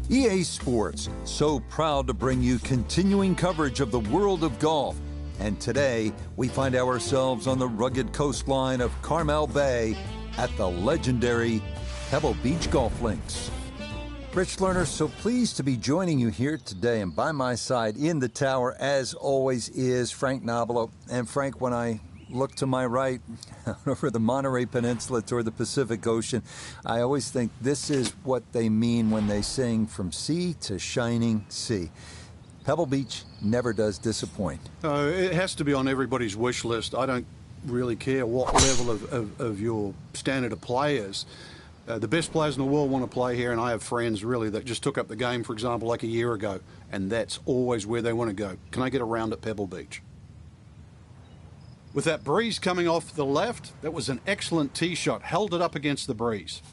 EA Sports, so proud to bring you continuing coverage of the world of golf. And today, we find ourselves on the rugged coastline of Carmel Bay at the legendary Pebble Beach Golf Links. Rich Lerner, so pleased to be joining you here today. And by my side in the tower, as always, is Frank Nobilo. And Frank, when I look to my right, over the Monterey Peninsula toward the Pacific Ocean, I always think this is what they mean when they sing from sea to shining sea. Pebble Beach never does disappoint. It has to be on everybody's wish list. I don't really care what level of your standard of play is. The best players in the world want to play here, and I have friends, really, that just took up the game, for example, like a year ago, and that's always where they want to go. Can I get a round at Pebble Beach? With that breeze coming off the left, that was an excellent tee shot. Held it up against the breeze.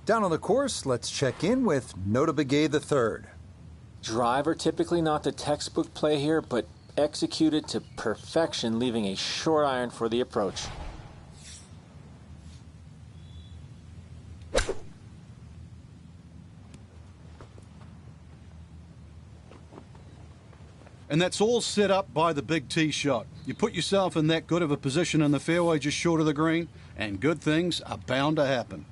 Down on the course, let's check in with Nota Begay III. Driver typically not the textbook play here, but executed to perfection, leaving a short iron for the approach. And that's all set up by the big tee shot. You put yourself in that good of a position in the fairway just short of the green, and good things are bound to happen.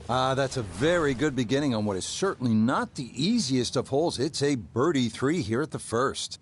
That's a very good beginning on what is certainly not the easiest of holes. It's a birdie 3 here at the first.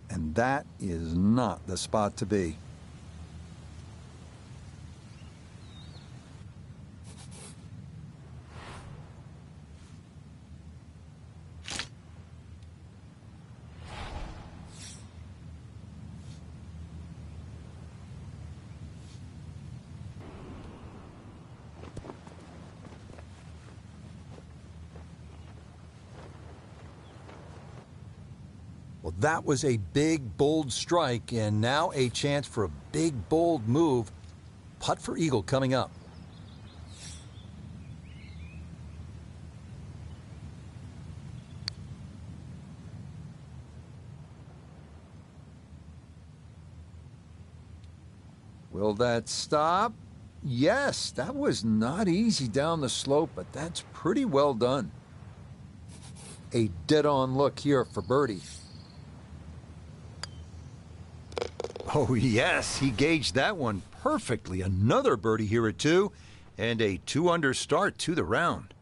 And that is not the spot to be. Well, that was a big, bold strike, and now a chance for a big, bold move. Putt for eagle coming up. Will that stop? Yes, that was not easy down the slope, but that's pretty well done. A dead-on look here for birdie. Oh, yes, he gauged that one perfectly. Another birdie here at 2, and a 2-under start to the round.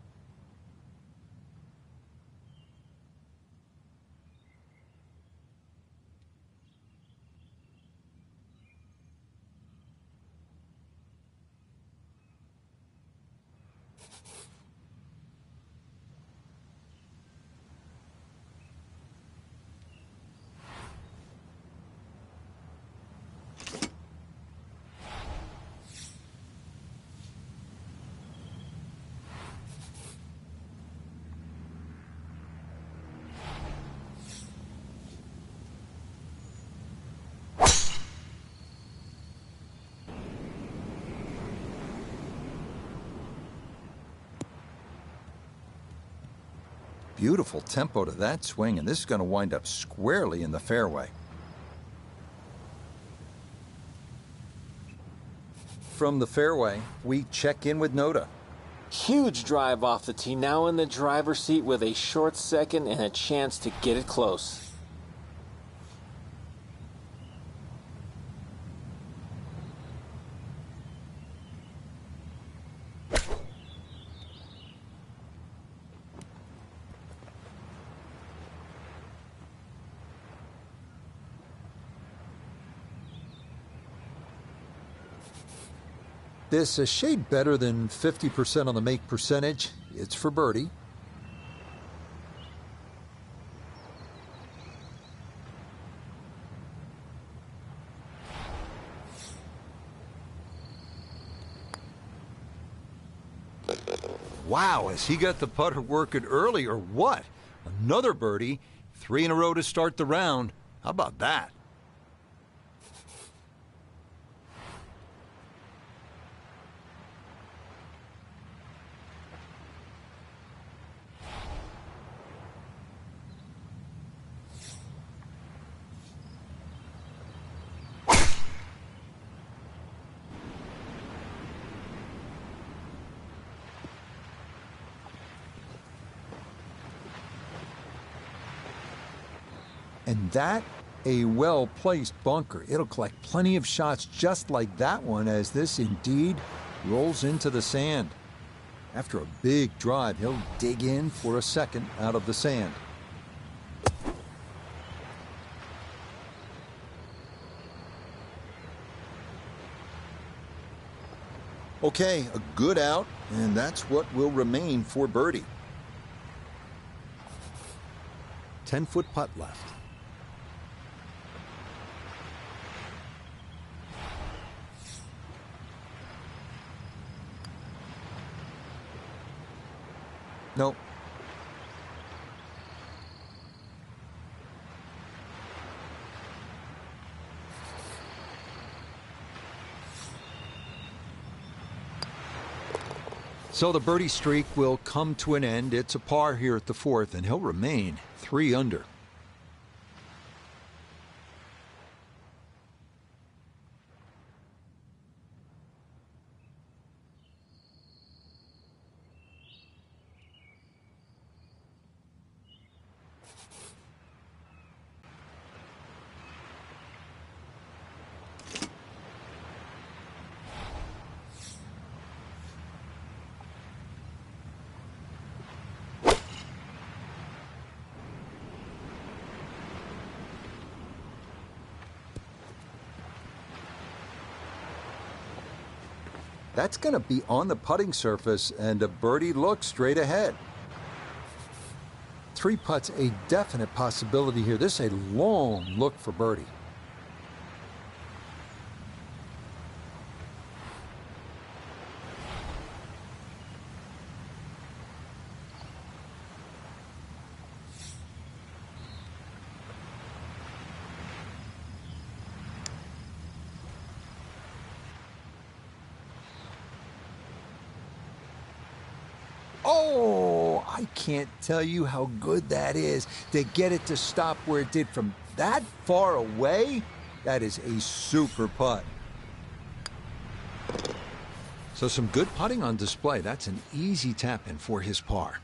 Beautiful tempo to that swing, and this is going to wind up squarely in the fairway. From the fairway, we check in with Nota. Huge drive off the tee, now in the driver's seat with a short second and a chance to get it close. this a shade better than 50% on the make percentage. It's for birdie. Wow, has he got the putter working early or what? Another birdie. 3 in a row to start the round. How about that? And that, a well-placed bunker. It'll collect plenty of shots just like that one as this indeed rolls into the sand. After a big drive, he'll dig in for a second out of the sand. Okay, a good out, and that's what will remain for birdie. 10-foot putt left. Nope. So the birdie streak will come to an end. It's a par here at the 4th, and he'll remain 3 under. That's going to be on the putting surface, and a birdie look straight ahead. 3 putts, a definite possibility here. This is a long look for birdie. Oh, I can't tell you how good that is to get it to stop where it did from that far away. That is a super putt. So some good putting on display. That's an easy tap in for his par.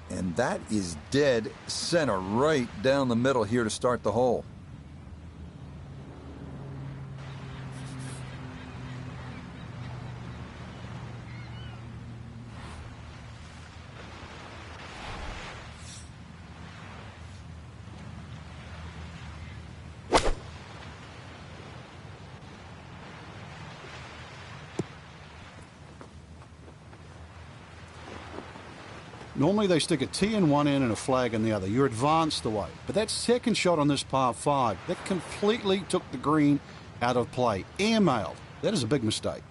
And that is dead center right down the middle here to start the hole. Normally they stick a tee in one end and a flag in the other. You're advanced away. But that second shot on this par 5, that completely took the green out of play. Airmailed. That is a big mistake.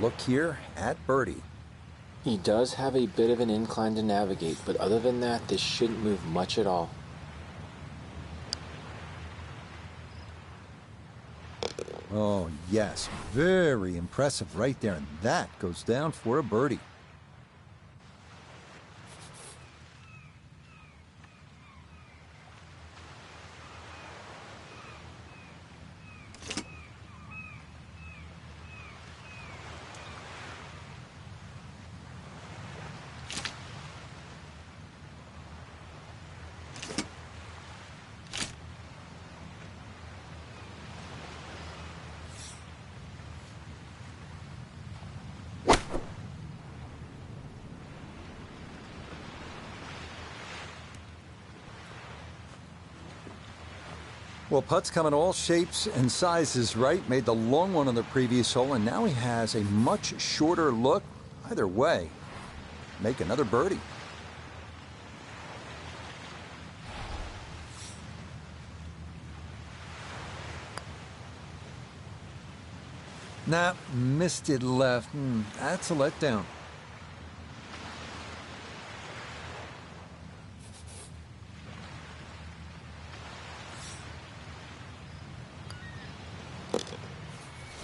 look here at birdie. He does have a bit of an incline to navigate, but other than that, this shouldn't move much at all. Oh, yes, very impressive right there, and that goes down for a birdie. Well, putts come in all shapes and sizes, right? Made the long one on the previous hole, and now he has a much shorter look. Either way, make another birdie. Nah, missed it left. That's a letdown.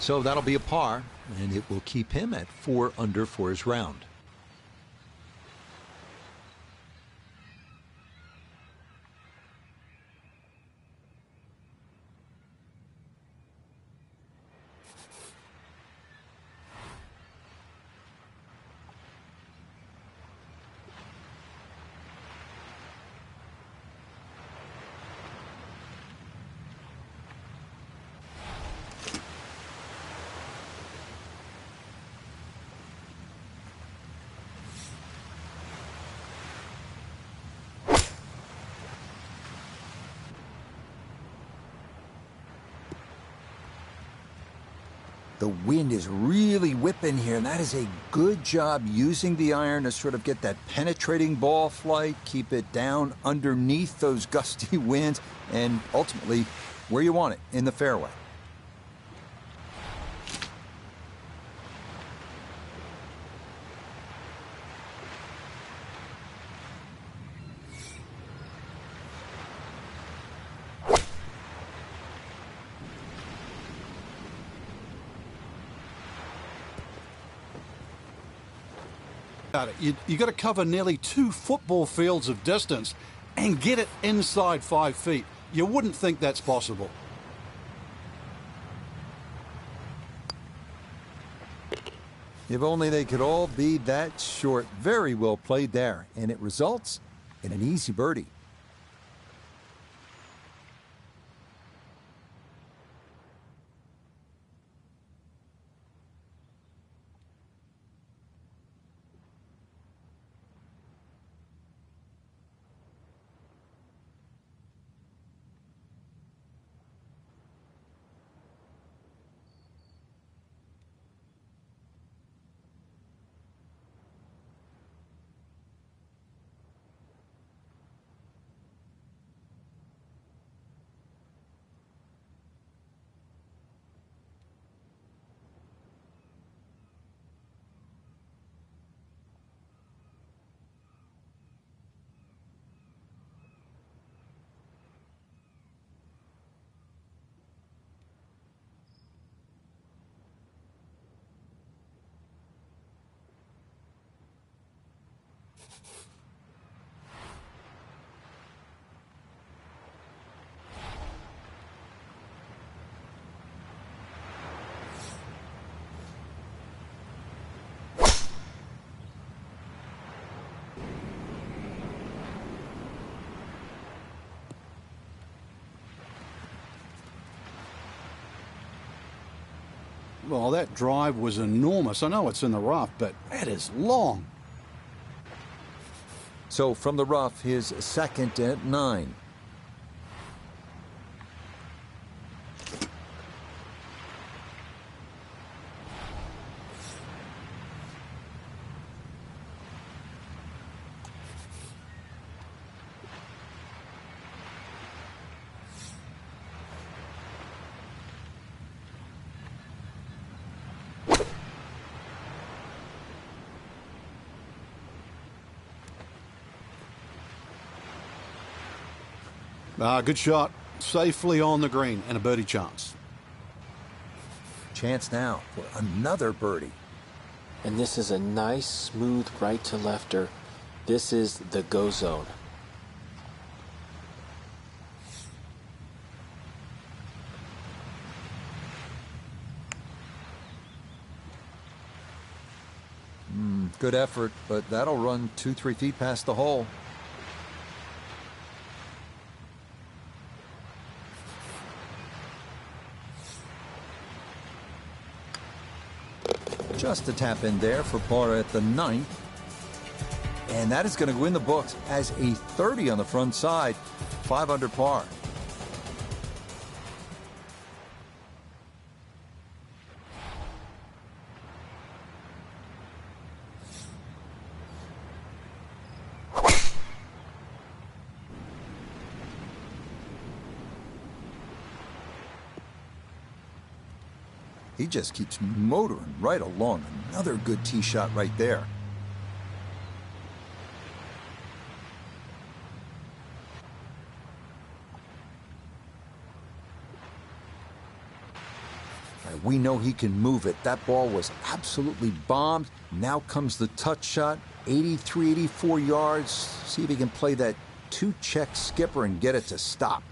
So that'll be a par, and it will keep him at 4 under for his round. The wind is really whipping here, and that is a good job using the iron to sort of get that penetrating ball flight, keep it down underneath those gusty winds, and ultimately where you want it, in the fairway. You got to cover nearly 2 football fields of distance and get it inside 5 feet. You wouldn't think that's possible. If only they could all be that short. Very well played there, and it results in an easy birdie. Well, that drive was enormous. I know it's in the rough, but that is long. So from the rough, his second at 9. Good shot. Safely on the green and a birdie chance. Chance now for another birdie. And this is a nice, smooth right to lefter. This is the go zone. Good effort, but that'll run 2-3 feet past the hole. Just a tap in there for par at the 9th. And that is going to go in the books as a 30 on the front side, 5 under par. He just keeps motoring right along. Another good tee shot right there. All right, we know he can move it. That ball was absolutely bombed. Now comes the touch shot. 83, 84 yards. See if he can play that 2-check skipper and get it to stop.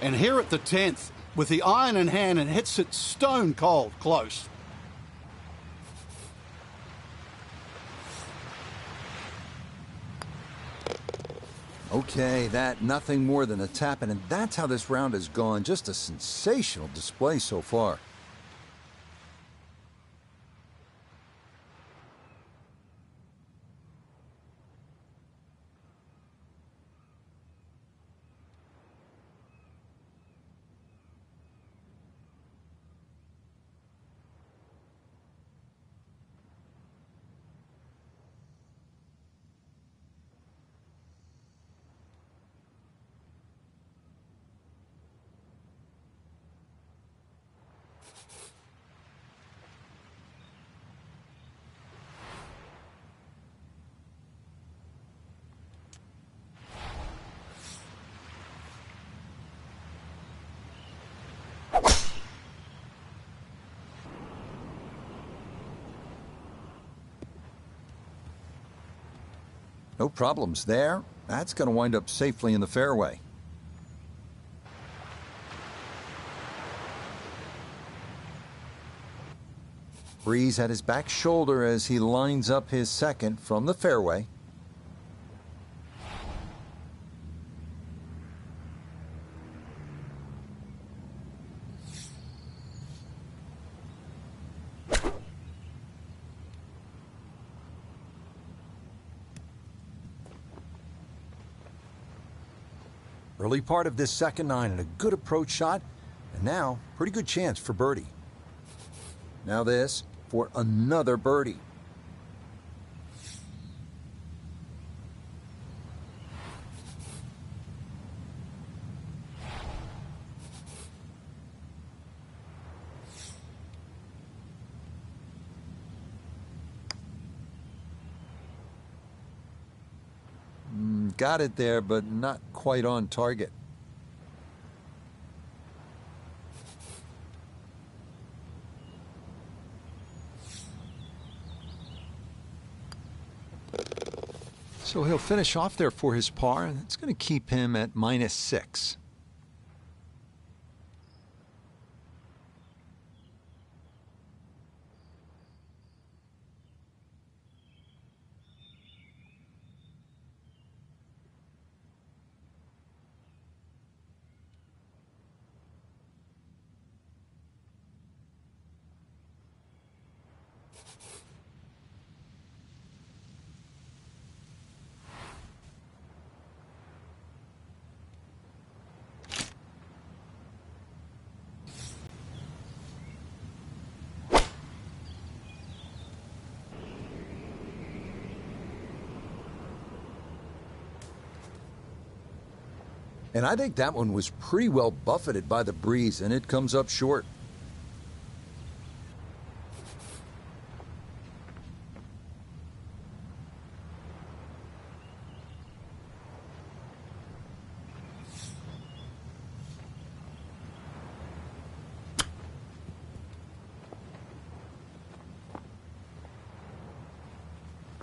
And here at the 10th, with the iron in hand, and hits it stone cold close. Okay, that nothing more than a tap, and that's how this round has gone. Just a sensational display so far. No problems there. That's going to wind up safely in the fairway. Breeze at his back shoulder as he lines up his second from the fairway. Early part of this second 9 and a good approach shot, and now pretty good chance for birdie. Now this for another birdie. Got it there, but not quite on target. So he'll finish off there for his par, and it's going to keep him at -6. And I think that one was pretty well buffeted by the breeze, and it comes up short.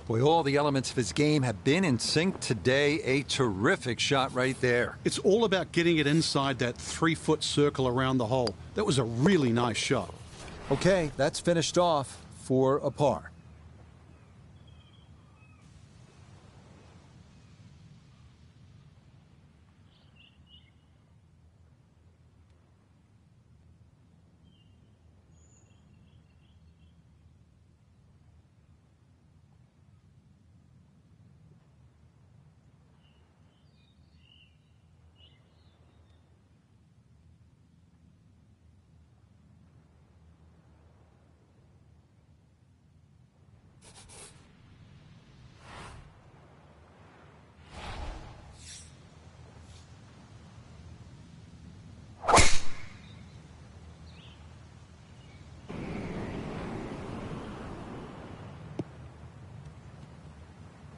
Boy, all the elements of his game have been in sync today. A terrific shot right there. It's all about getting it inside that 3-foot circle around the hole. That was a really nice shot. Okay, that's finished off for a par.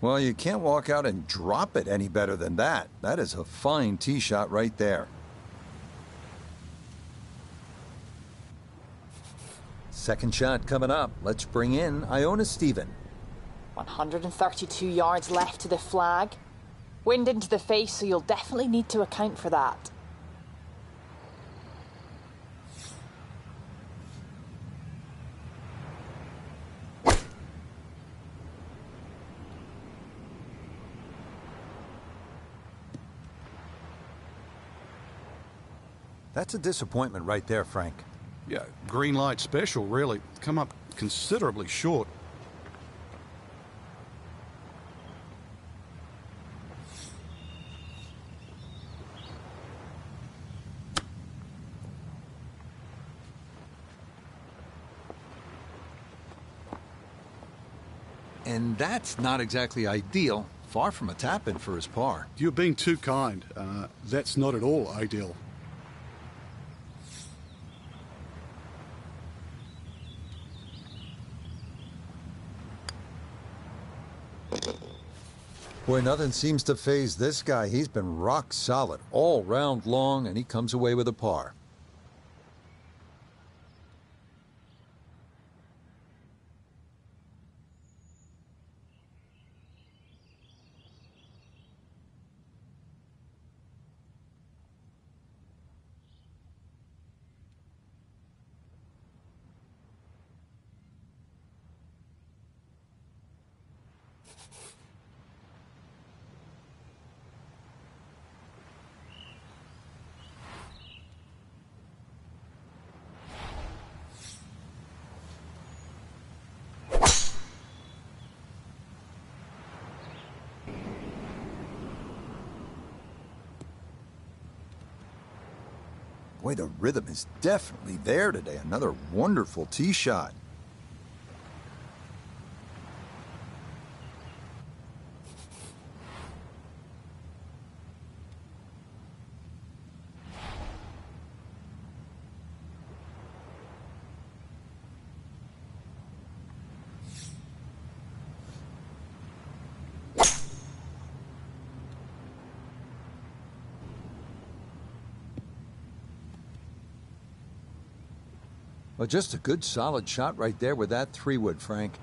Well, you can't walk out and drop it any better than that. That is a fine tee shot right there. Second shot coming up. Let's bring in Iona Stephen. 132 yards left to the flag. Wind into the face, so you'll definitely need to account for that. That's a disappointment right there, Frank. Yeah, green light special, really. Come up considerably short. And that's not exactly ideal. Far from a tap-in for his par. You're being too kind. That's not at all ideal. Boy, nothing seems to faze this guy. He's been rock solid all round long, and he comes away with a par. Boy, the rhythm is definitely there today. Another wonderful tee shot. Well, just a good solid shot right there with that 3-wood, Frank.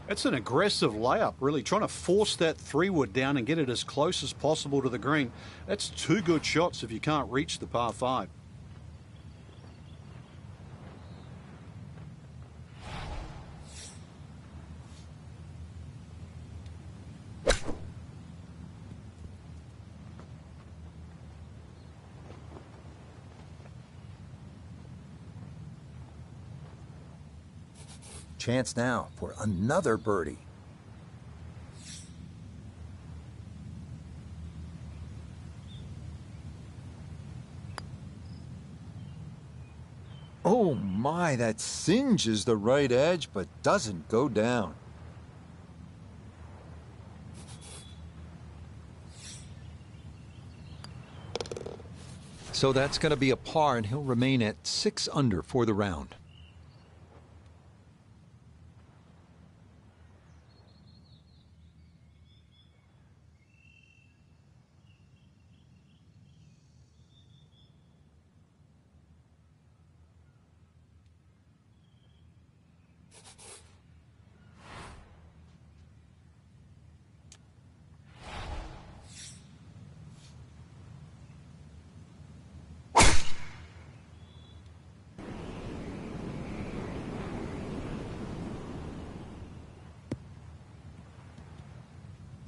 That's an aggressive layup, really, trying to force that 3-wood down and get it as close as possible to the green. That's two good shots if you can't reach the par 5. Chance now for another birdie. Oh my, that singes the right edge but doesn't go down. So that's going to be a par, and he'll remain at 6 under for the round.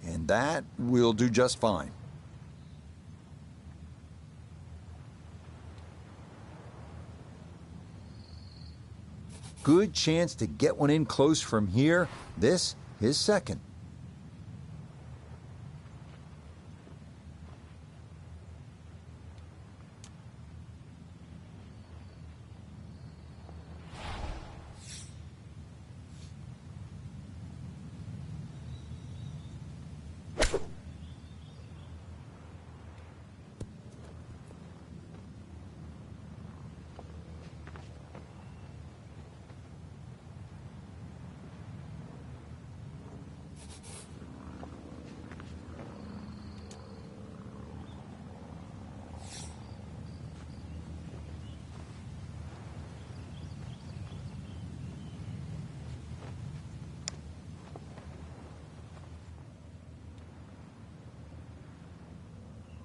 And that will do just fine. Good chance to get one in close from here. This, his second.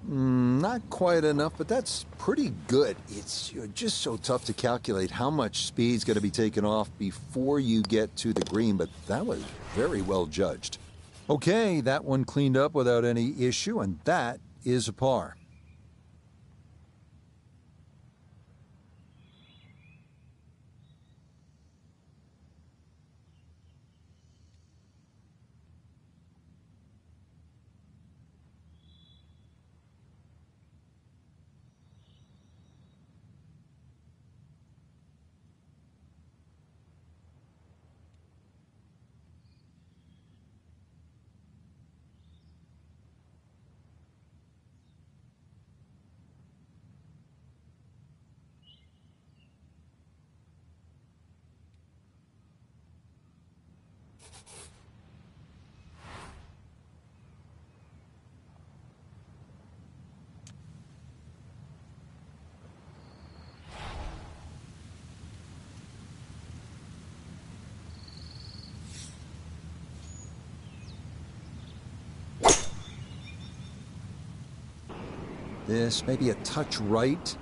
Not quite enough, but that's pretty good. It's just so tough to calculate how much speed's going to be taken off before you get to the green, but that was very well judged. Okay, that one cleaned up without any issue, and that is a par. This may be a touch right.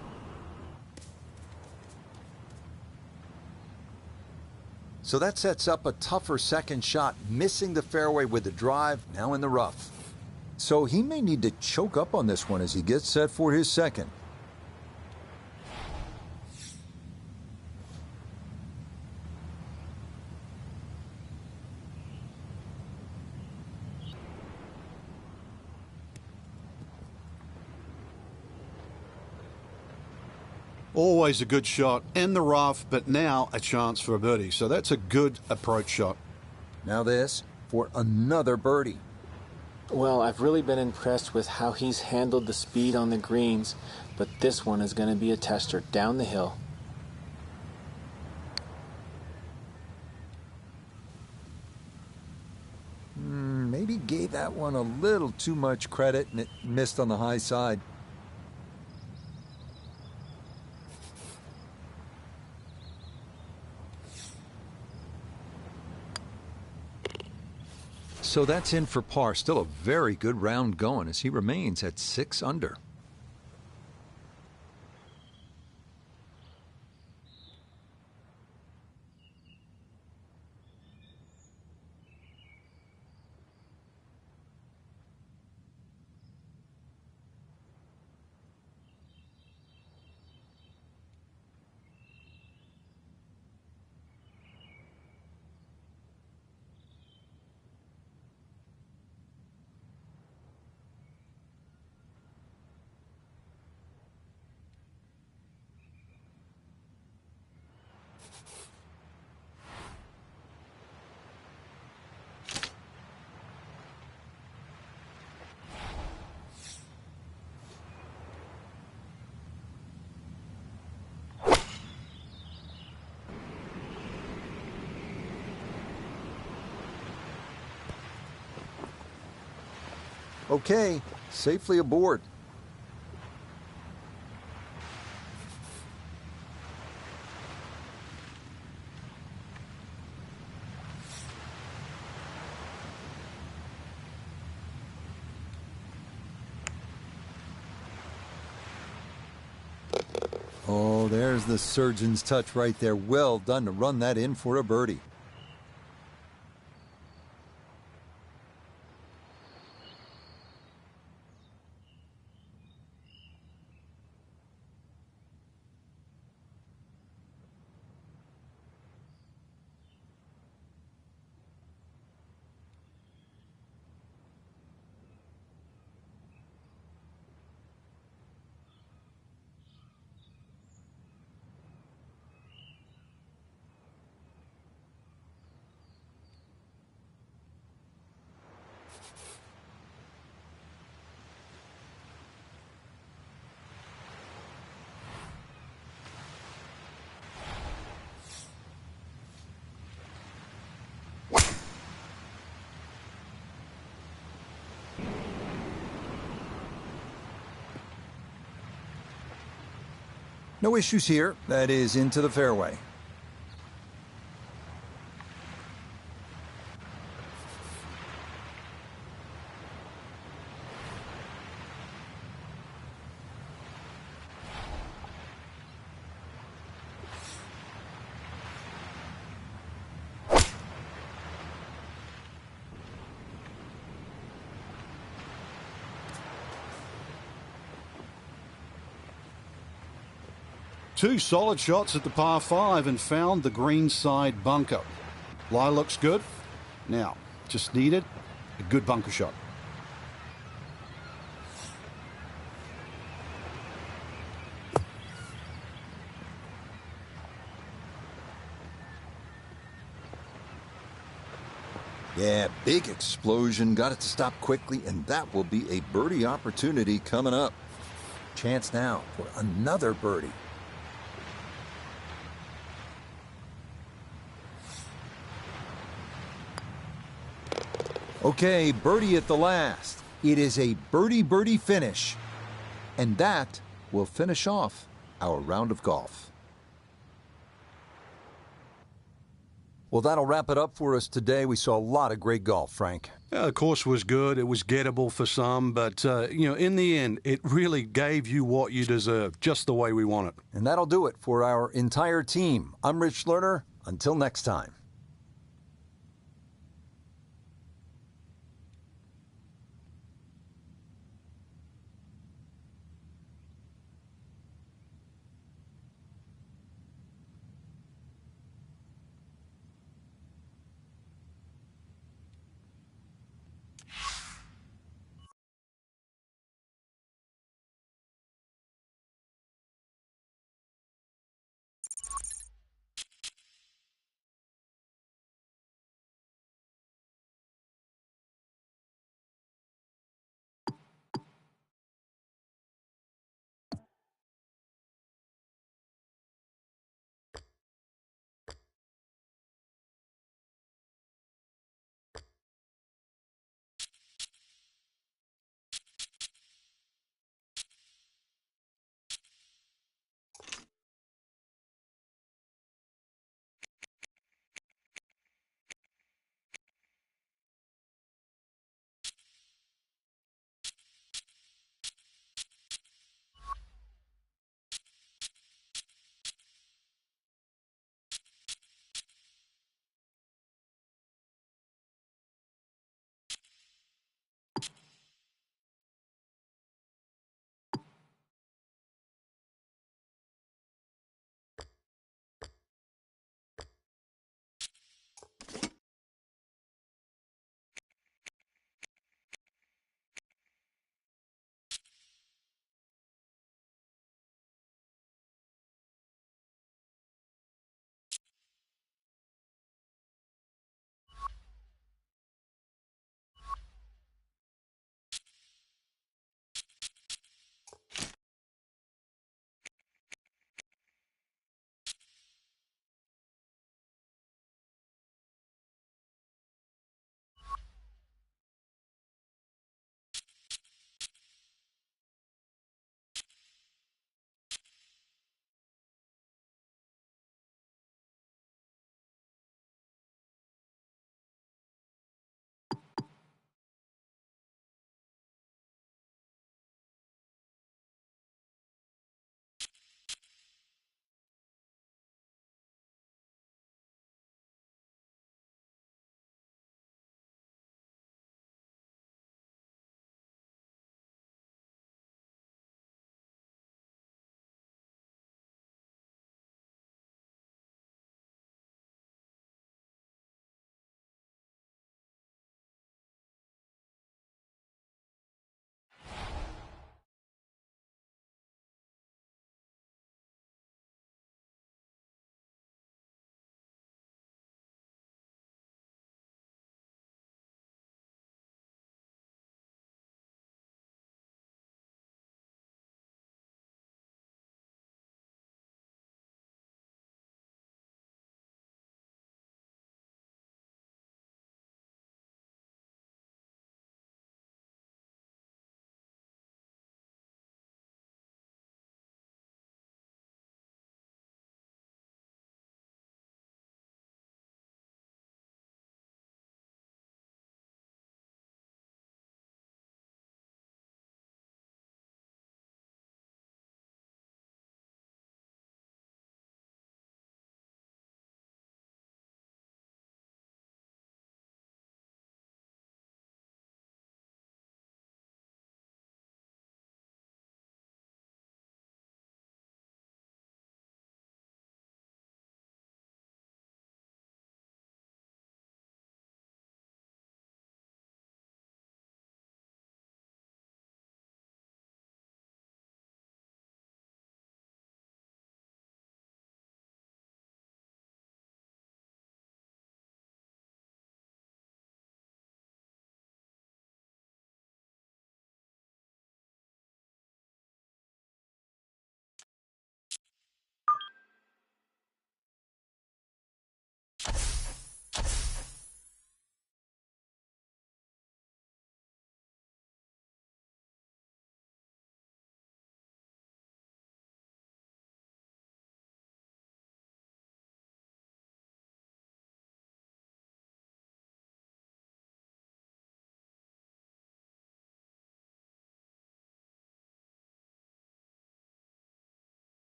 So that sets up a tougher second shot, missing the fairway with the drive, now in the rough. So he may need to choke up on this one as he gets set for his second. Always a good shot in the rough, but now a chance for a birdie. So that's a good approach shot. Now this for another birdie. Well, I've really been impressed with how he's handled the speed on the greens, but this one is going to be a tester down the hill. Maybe gave that one a little too much credit and it missed on the high side. So that's in for par. Still a very good round going as he remains at 6 under. Okay, safely aboard. Oh, there's the surgeon's touch right there. Well done to run that in for a birdie. No issues here. That is into the fairway. Two solid shots at the par 5 and found the green side bunker. Lie looks good. Now, just needed a good bunker shot. Yeah, big explosion. Got it to stop quickly, and that will be a birdie opportunity coming up. Chance now for another birdie. Okay, birdie at the last. It is a birdie finish. And that will finish off our round of golf. Well, that'll wrap it up for us today. We saw a lot of great golf, Frank. The course was good. It was gettable for some, but, in the end, it really gave you what you deserve, just the way we want it. And that'll do it for our entire team. I'm Rich Lerner. Until next time.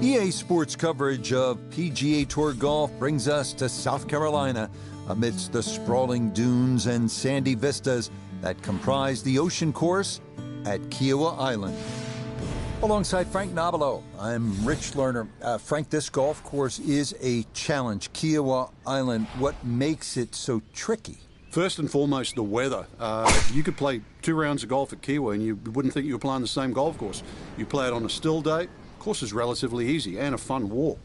EA Sports coverage of PGA Tour golf brings us to South Carolina amidst the sprawling dunes and sandy vistas that comprise the ocean course at Kiowa Island. Alongside Frank Nobilo, I'm Rich Lerner. Frank, this golf course is a challenge. Kiowa Island, what makes it so tricky? First and foremost, the weather. You could play 2 rounds of golf at Kiowa and you wouldn't think you were playing the same golf course. You play it on a still day, course is relatively easy and a fun walk.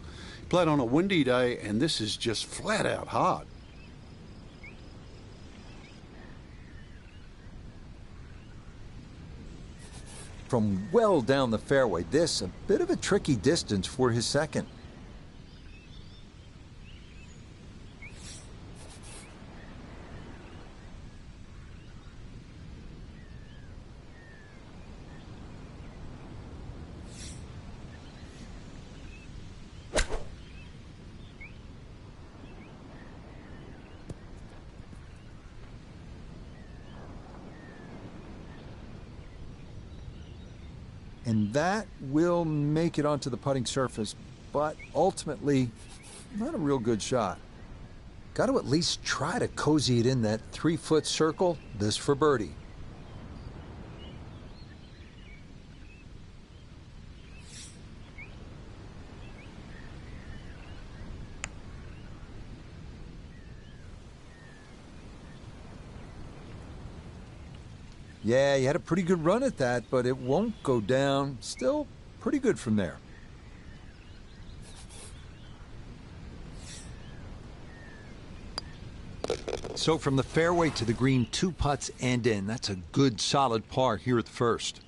You play it on a windy day and this is just flat out hard. From well down the fairway, this a bit of a tricky distance for his second. And that will make it onto the putting surface, but ultimately, not a real good shot. Got to at least try to cozy it in that 3-foot circle. This for birdie. Yeah, he had a pretty good run at that, but it won't go down. Still pretty good from there. So from the fairway to the green, 2 putts and in. That's a good, solid par here at the first.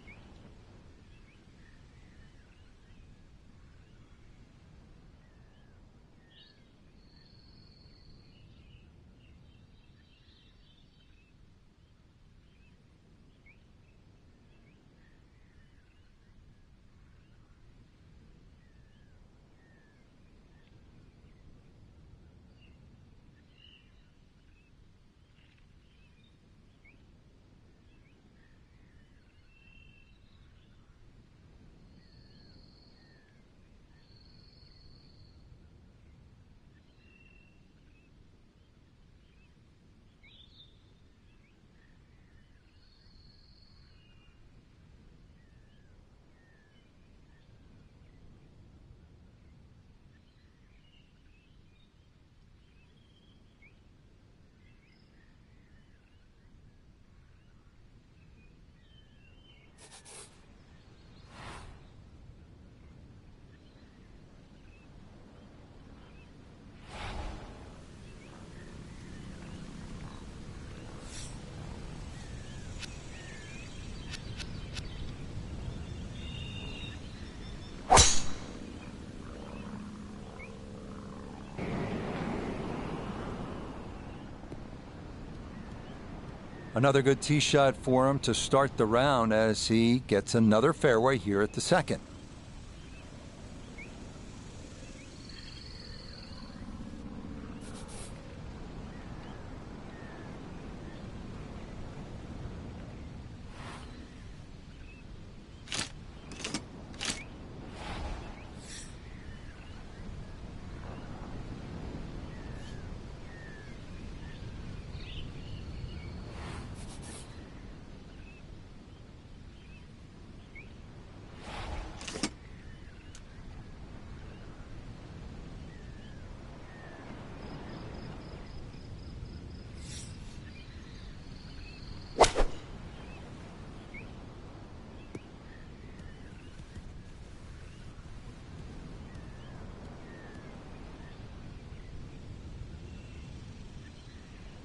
Another good tee shot for him to start the round as he gets another fairway here at the second.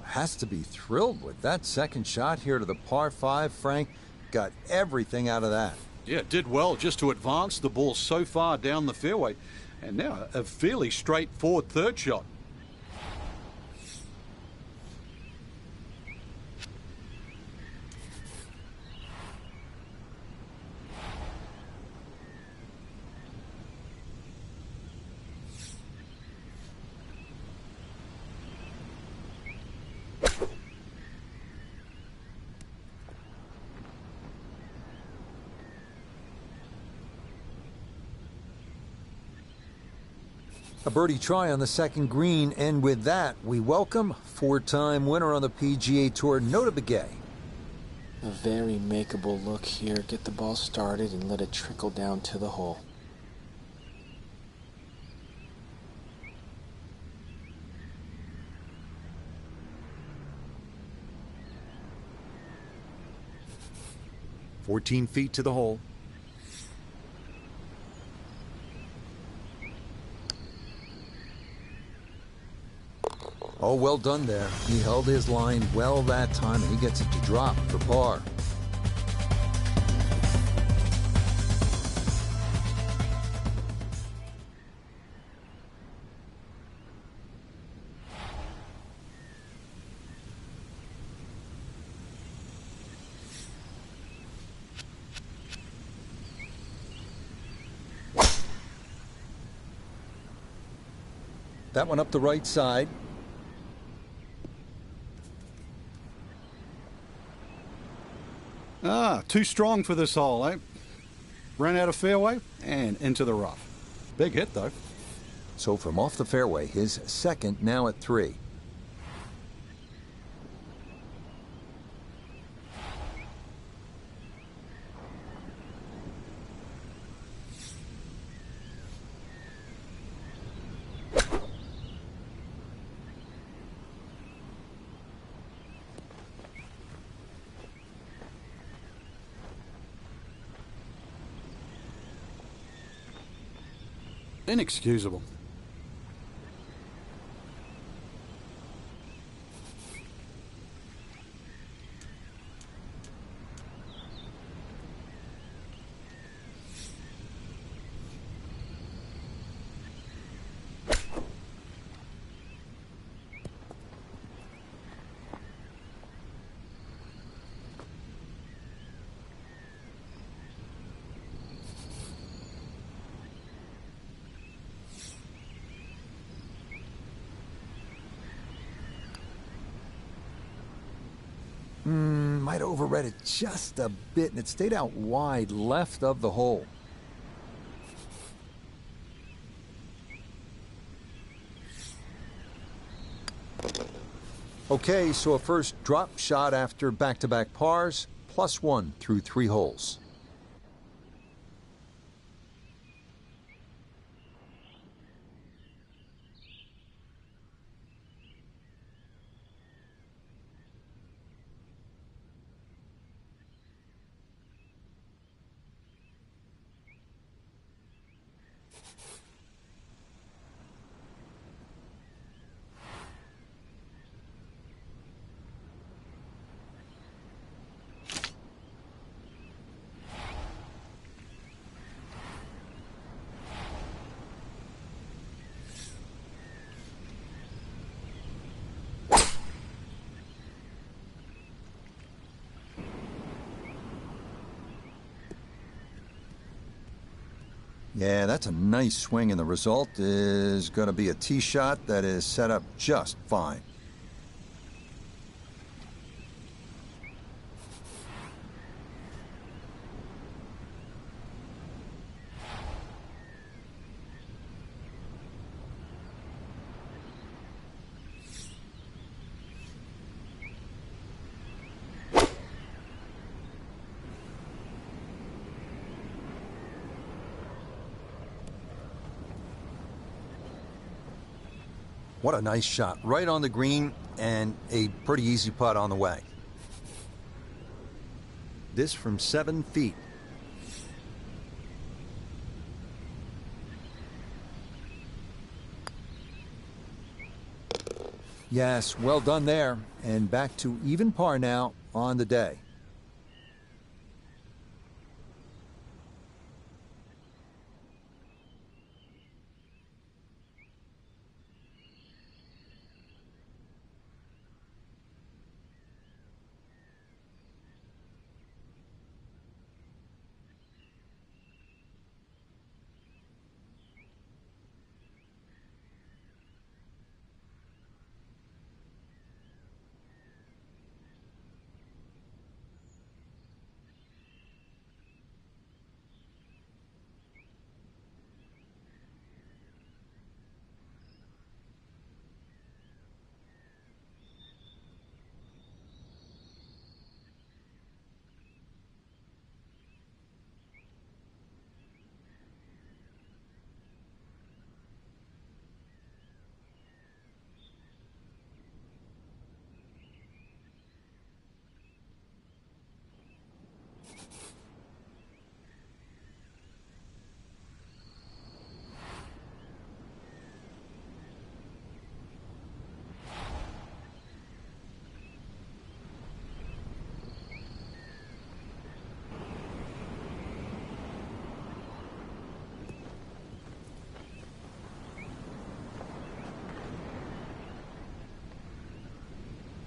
Has to be thrilled with that second shot here to the par 5, Frank. Got everything out of that. Yeah, did well just to advance the ball so far down the fairway. And now a fairly straightforward third shot. A birdie try on the second green, and with that, we welcome four-time winner on the PGA Tour, Nota Begay. A very makeable look here. Get the ball started and let it trickle down to the hole. "14 feet to the hole." Oh, well done there. He held his line well that time, and he gets it to drop for par. That one up the right side. Too strong for this hole, eh? Ran out of fairway and into the rough. Big hit, though. So from off the fairway, his second, now at 3. Inexcusable. Might have overread it just a bit, and it stayed out wide left of the hole. Okay, so a first drop shot after back-to-back pars, +1 through 3 holes. Yeah, that's a nice swing, and the result is going to be a tee shot that is set up just fine. What a nice shot. Right on the green, and a pretty easy putt on the way. This from 7 feet. Yes, well done there. And back to even par now on the day.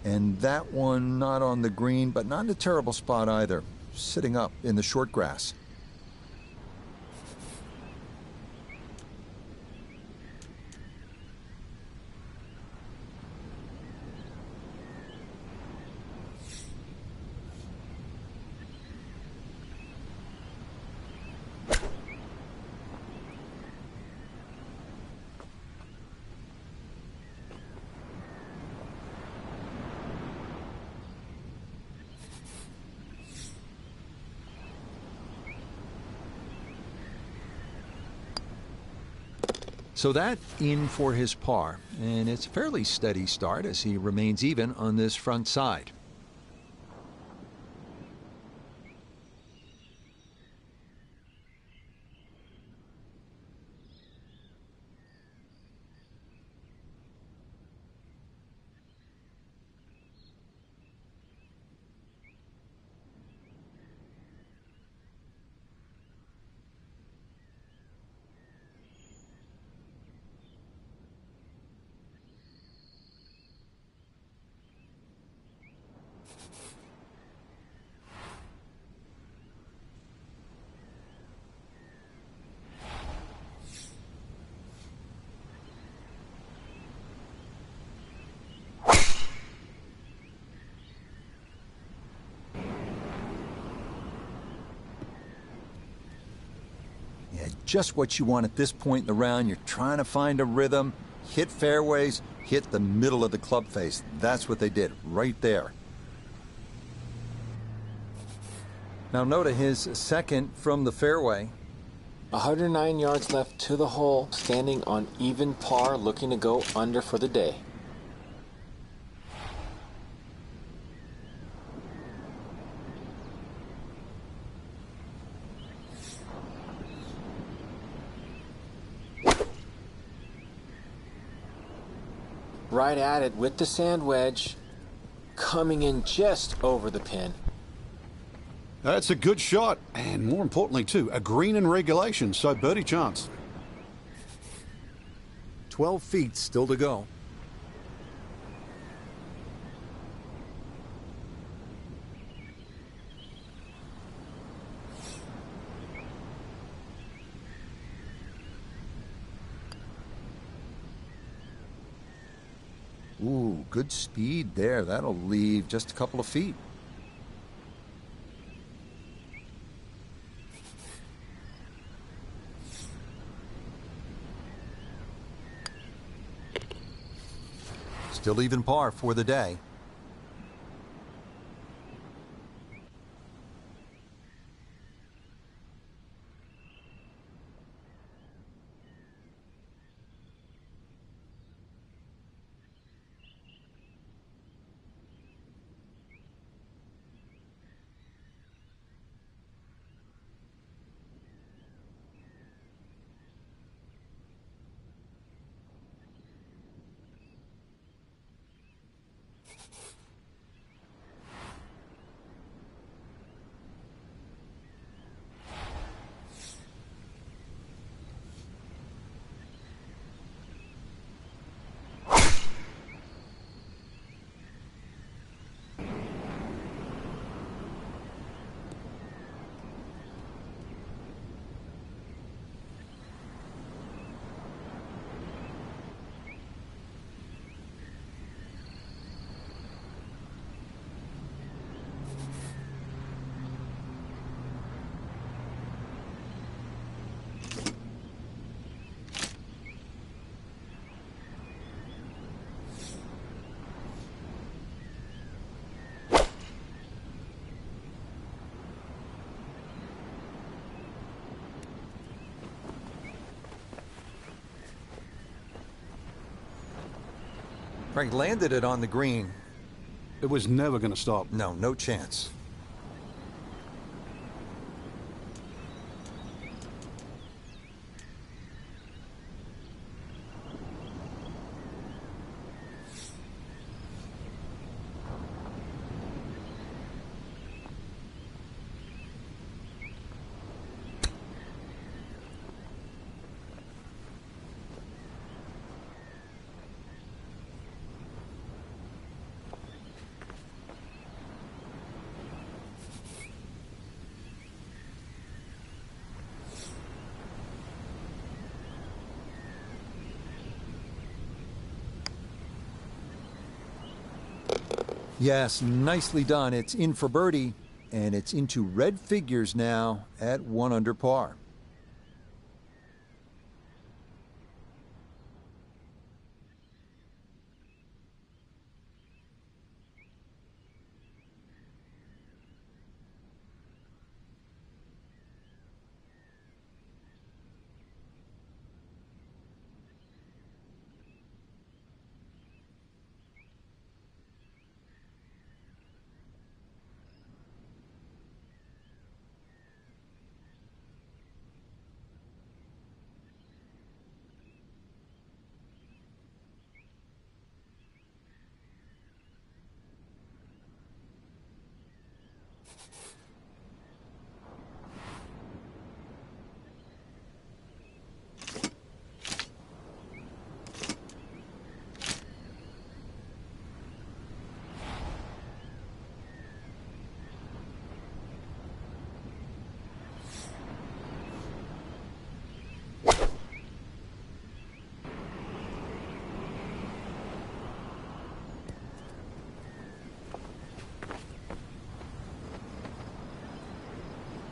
And that one not on the green, but not in a terrible spot either. Sitting up in the short grass. So that in for his par, and it's a fairly steady start as he remains even on this front side. Just what you want at this point in the round. You're trying to find a rhythm, hit fairways, hit the middle of the club face. That's what they did right there. Now note his second from the fairway. 109 yards left to the hole, standing on even par, looking to go under for the day. Right at it with the sand wedge, coming in just over the pin. That's a good shot, and more importantly too, a green in regulation, so birdie chance. 12 feet still to go. Ooh, good speed there. That'll leave just a couple of feet. Still even par for the day. Frank landed it on the green. It was never going to stop. No, no chance. Yes, nicely done. It's in for birdie, and it's into red figures now at 1 under par.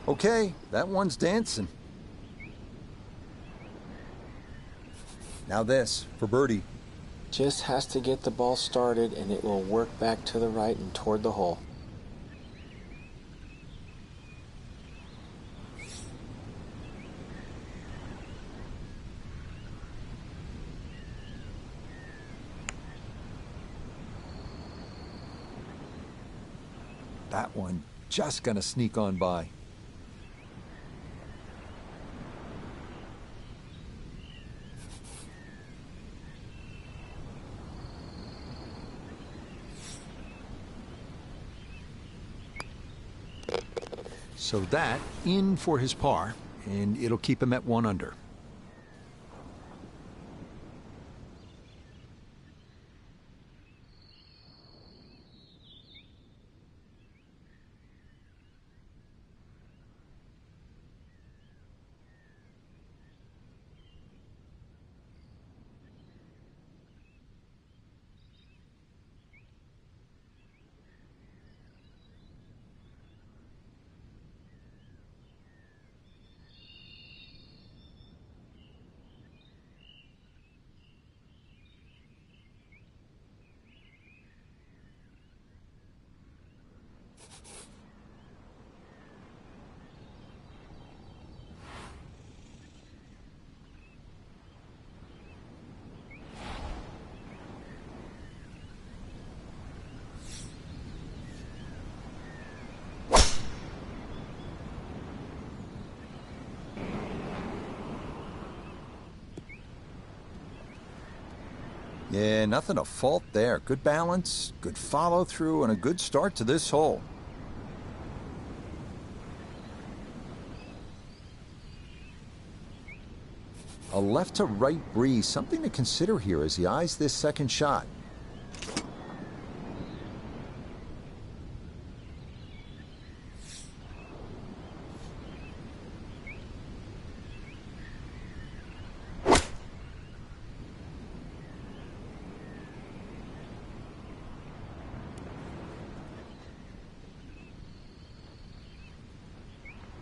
Okay, that one's dancing. Now this, for birdie. Just has to get the ball started and it will work back to the right and toward the hole. That one just gonna sneak on by. So that in for his par, and it'll keep him at 1 under. Yeah, nothing to fault there. Good balance, good follow through, and a good start to this hole. A left to right breeze, something to consider here as he eyes this second shot.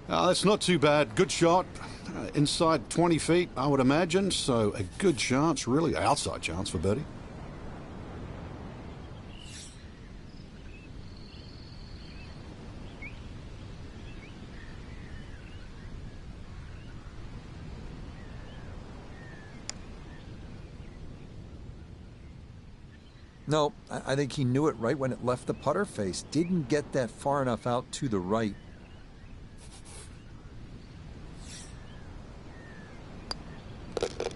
That's not too bad. Good shot. Inside 20 feet, I would imagine. So a good chance, really outside chance for birdie. No, I think he knew it right when it left the putter face. Didn't get that far enough out to the right.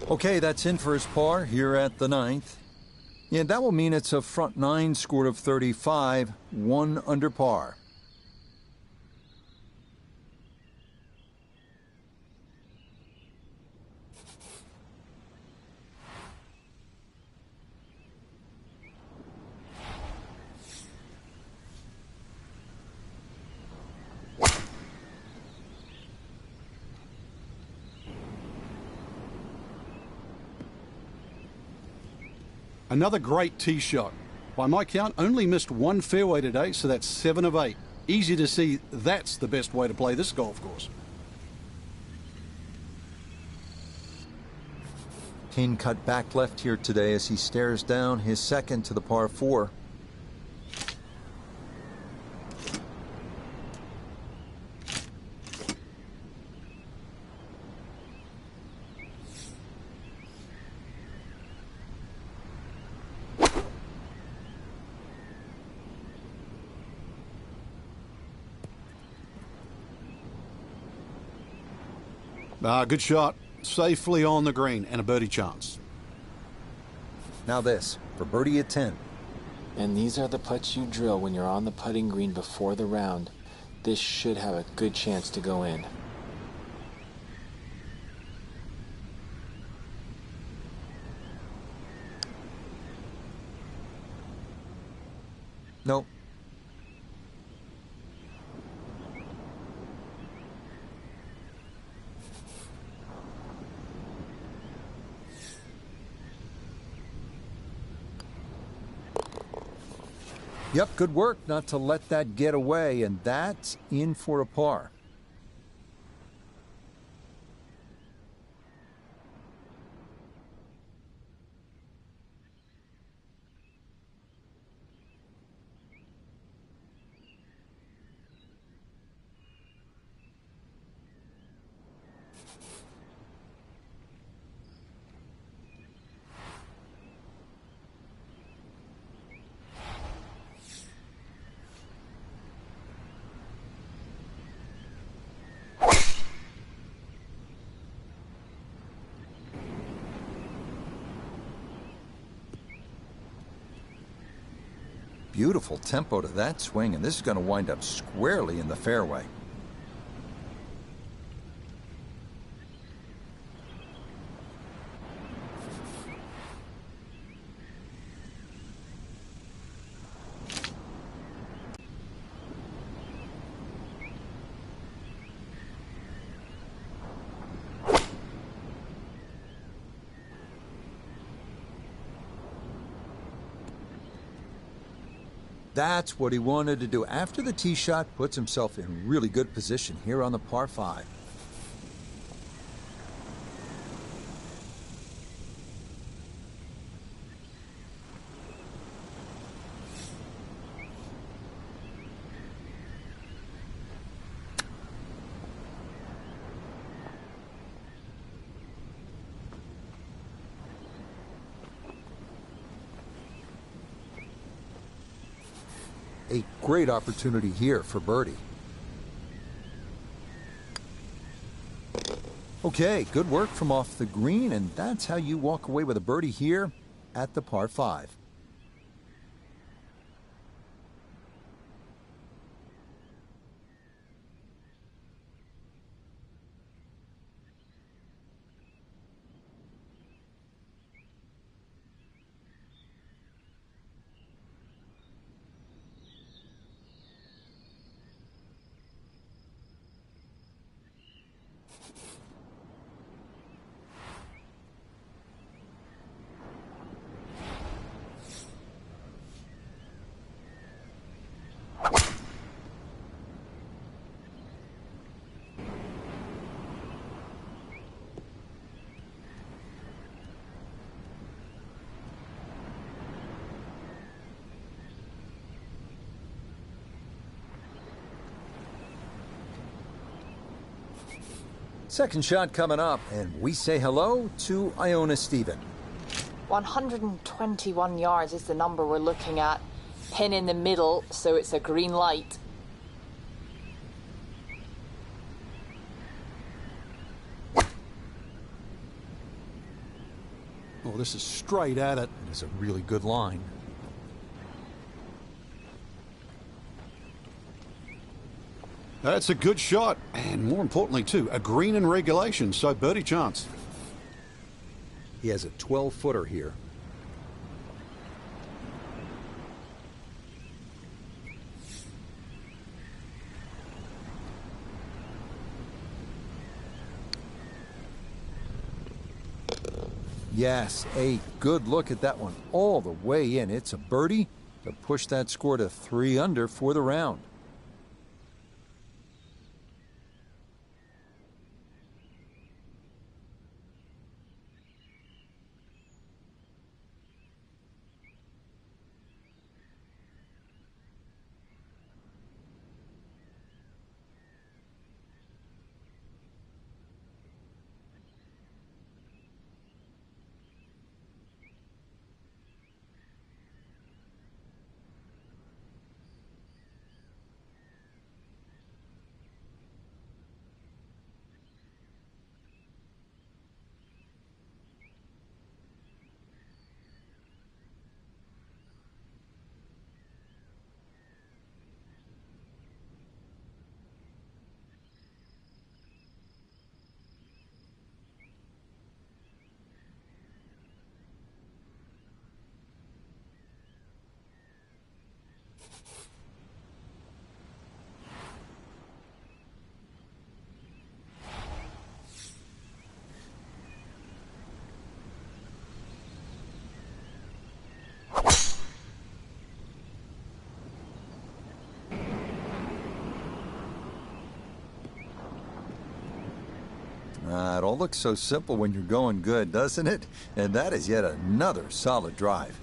Okay, that's in for his par here at the 9th. And that will mean it's a front 9 score of 35, 1 under par. Another great tee shot. By my count, only missed one fairway today, so that's 7 of 8. Easy to see that's the best way to play this golf course. Kane cut back left here today as he stares down his second to the par 4. Good shot. Safely on the green and a birdie chance. Now this, for birdie at 10. And these are the putts you drill when you're on the putting green before the round. This should have a good chance to go in. Nope. Yep, good work not to let that get away, and that's in for a par. Beautiful tempo to that swing, and this is going to wind up squarely in the fairway. That's what he wanted to do. After the tee shot, puts himself in really good position here on the par 5. A great opportunity here for birdie. Okay, good work from off the green, and that's how you walk away with a birdie here at the par 5. Second shot coming up, and we say hello to Iona Stephen. 121 yards is the number we're looking at. Pin in the middle, so it's a green light. Oh, this is straight at it. It is a really good line. That's a good shot, and more importantly, too, a green in regulation, so birdie chance. He has a 12-footer here. Yes, a good look at that one all the way in. It's a birdie to push that score to 3 under for the round. It all looks so simple when you're going good, doesn't it? And that is yet another solid drive.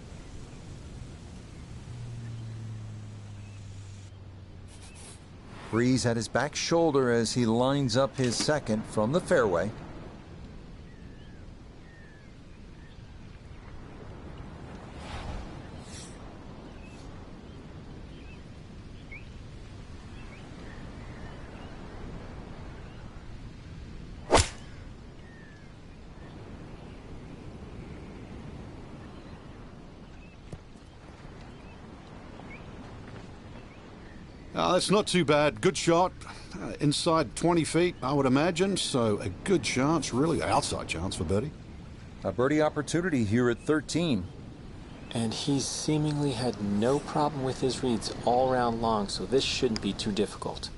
Breeze at his back shoulder as he lines up his second from the fairway. That's not too bad. Good shot. Inside 20 feet, I would imagine. So a good chance, really outside chance for birdie. A birdie opportunity here at 13. And he's seemingly had no problem with his reads all round long, so this shouldn't be too difficult.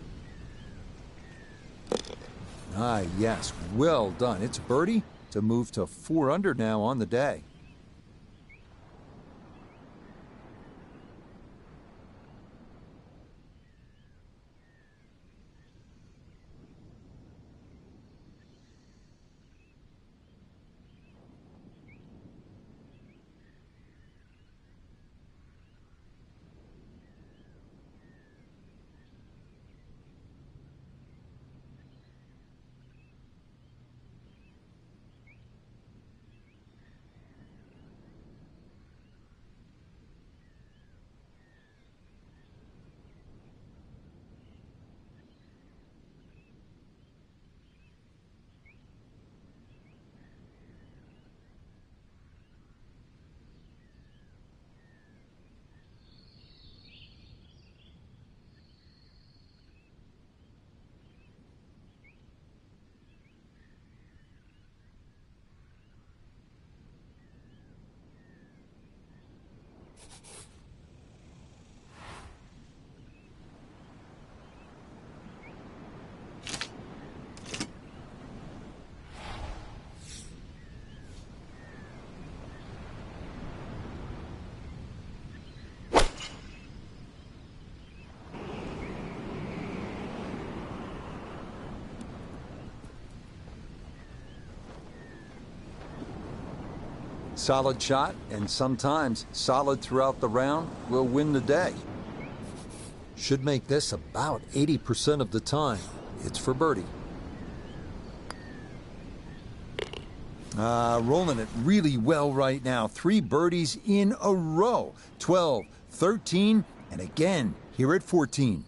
Ah, yes. Well done. It's a birdie to move to 4 under now on the day. Solid shot, and sometimes solid throughout the round, will win the day. Should make this about 80% of the time. It's for birdie. Rolling it really well right now. 3 birdies in a row. 12, 13, and again here at 14.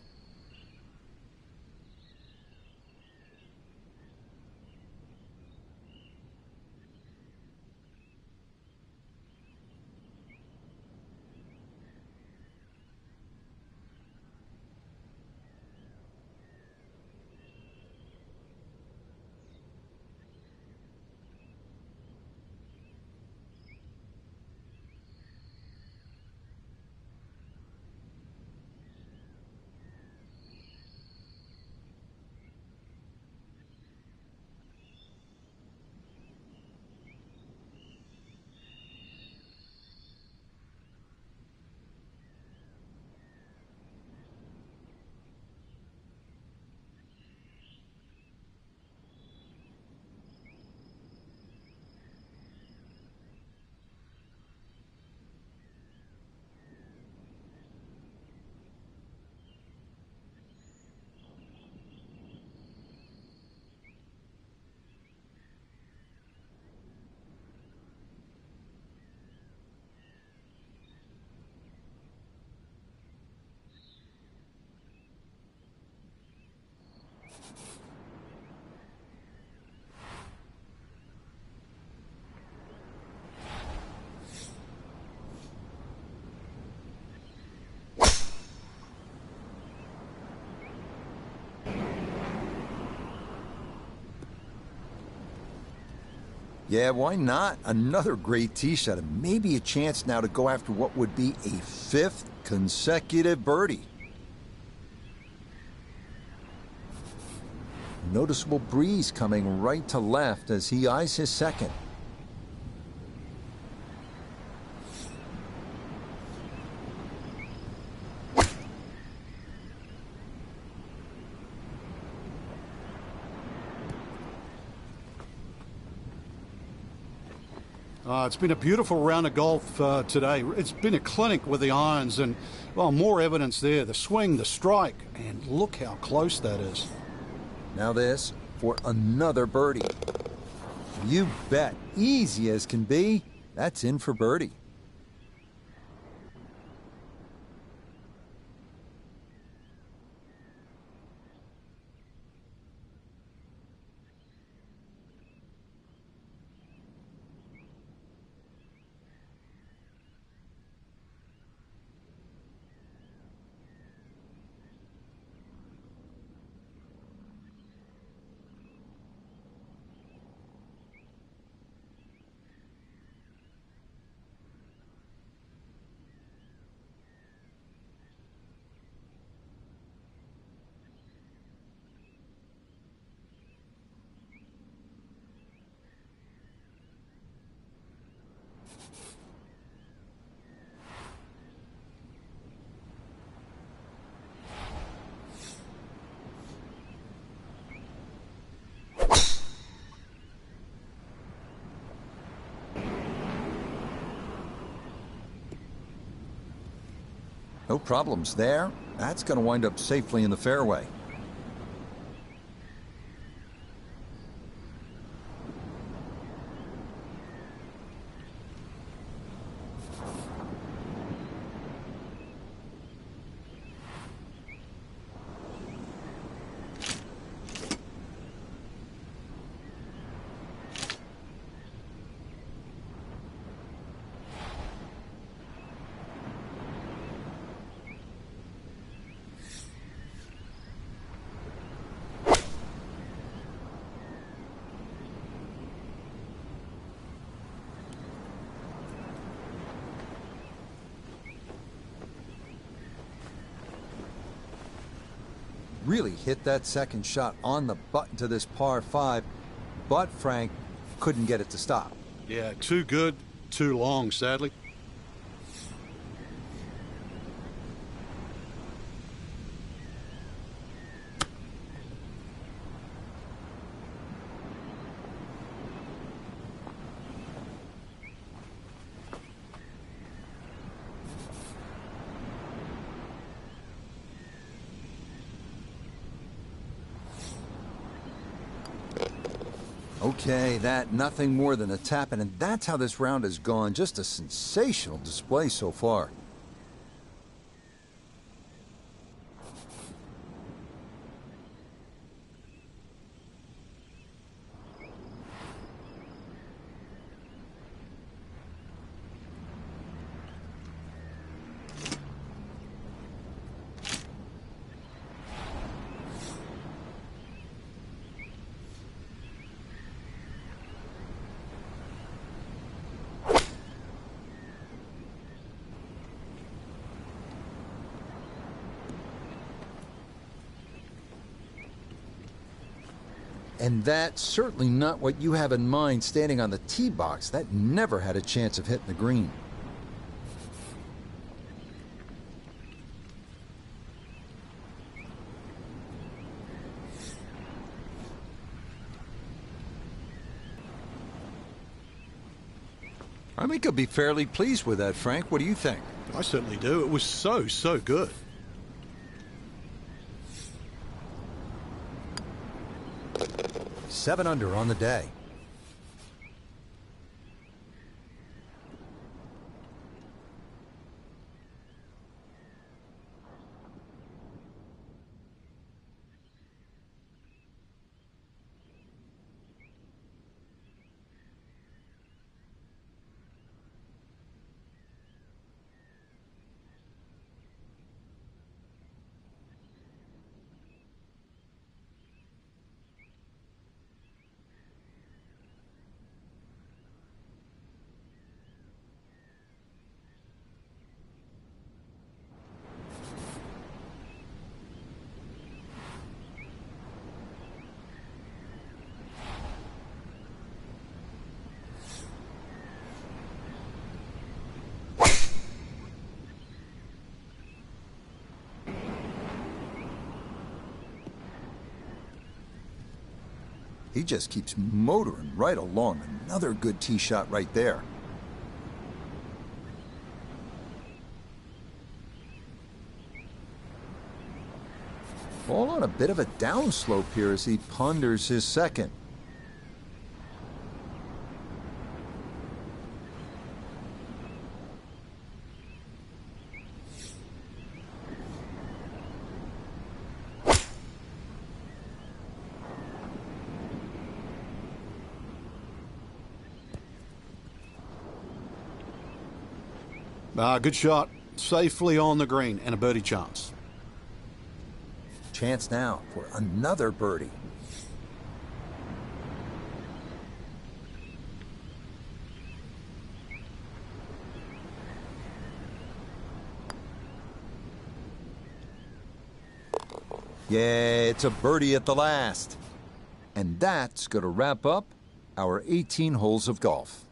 Yeah, why not? Another great tee shot and maybe a chance now to go after what would be a 5th consecutive birdie. Noticeable breeze coming right to left as he eyes his second. It's been a beautiful round of golf today. It's been a clinic with the irons and, well, more evidence there. The swing, the strike, and look how close that is. Now this for another birdie. You bet. Easy as can be. That's in for birdie. No problems there. That's going to wind up safely in the fairway. Really hit that second shot on the button to this par 5, but Frank couldn't get it to stop. Yeah, too good, too long, sadly. Okay, that nothing more than a tap, and that's how this round has gone. Just a sensational display so far. And that's certainly not what you have in mind standing on the tee box. That never had a chance of hitting the green. I think I'll be fairly pleased with that, Frank. What do you think? I certainly do. It was so good. Seven under on the day. He just keeps motoring right along. Another good tee shot right there. All on a bit of a downslope here as he ponders his second. Good shot. Safely on the green and a birdie chance. Chance now for another birdie. Yeah, it's a birdie at the last. And that's going to wrap up our 18 holes of golf.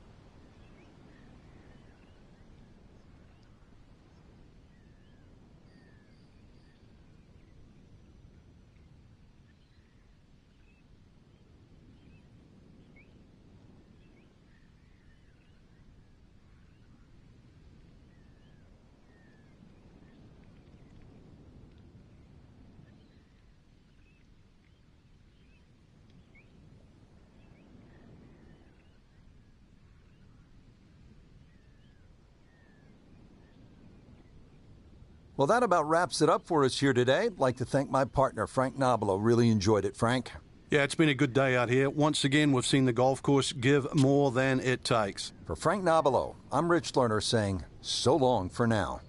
Well, that about wraps it up for us here today. I'd like to thank my partner, Frank Nobilo. Really enjoyed it, Frank. Yeah, it's been a good day out here. Once again, we've seen the golf course give more than it takes. For Frank Nobilo, I'm Rich Lerner saying so long for now.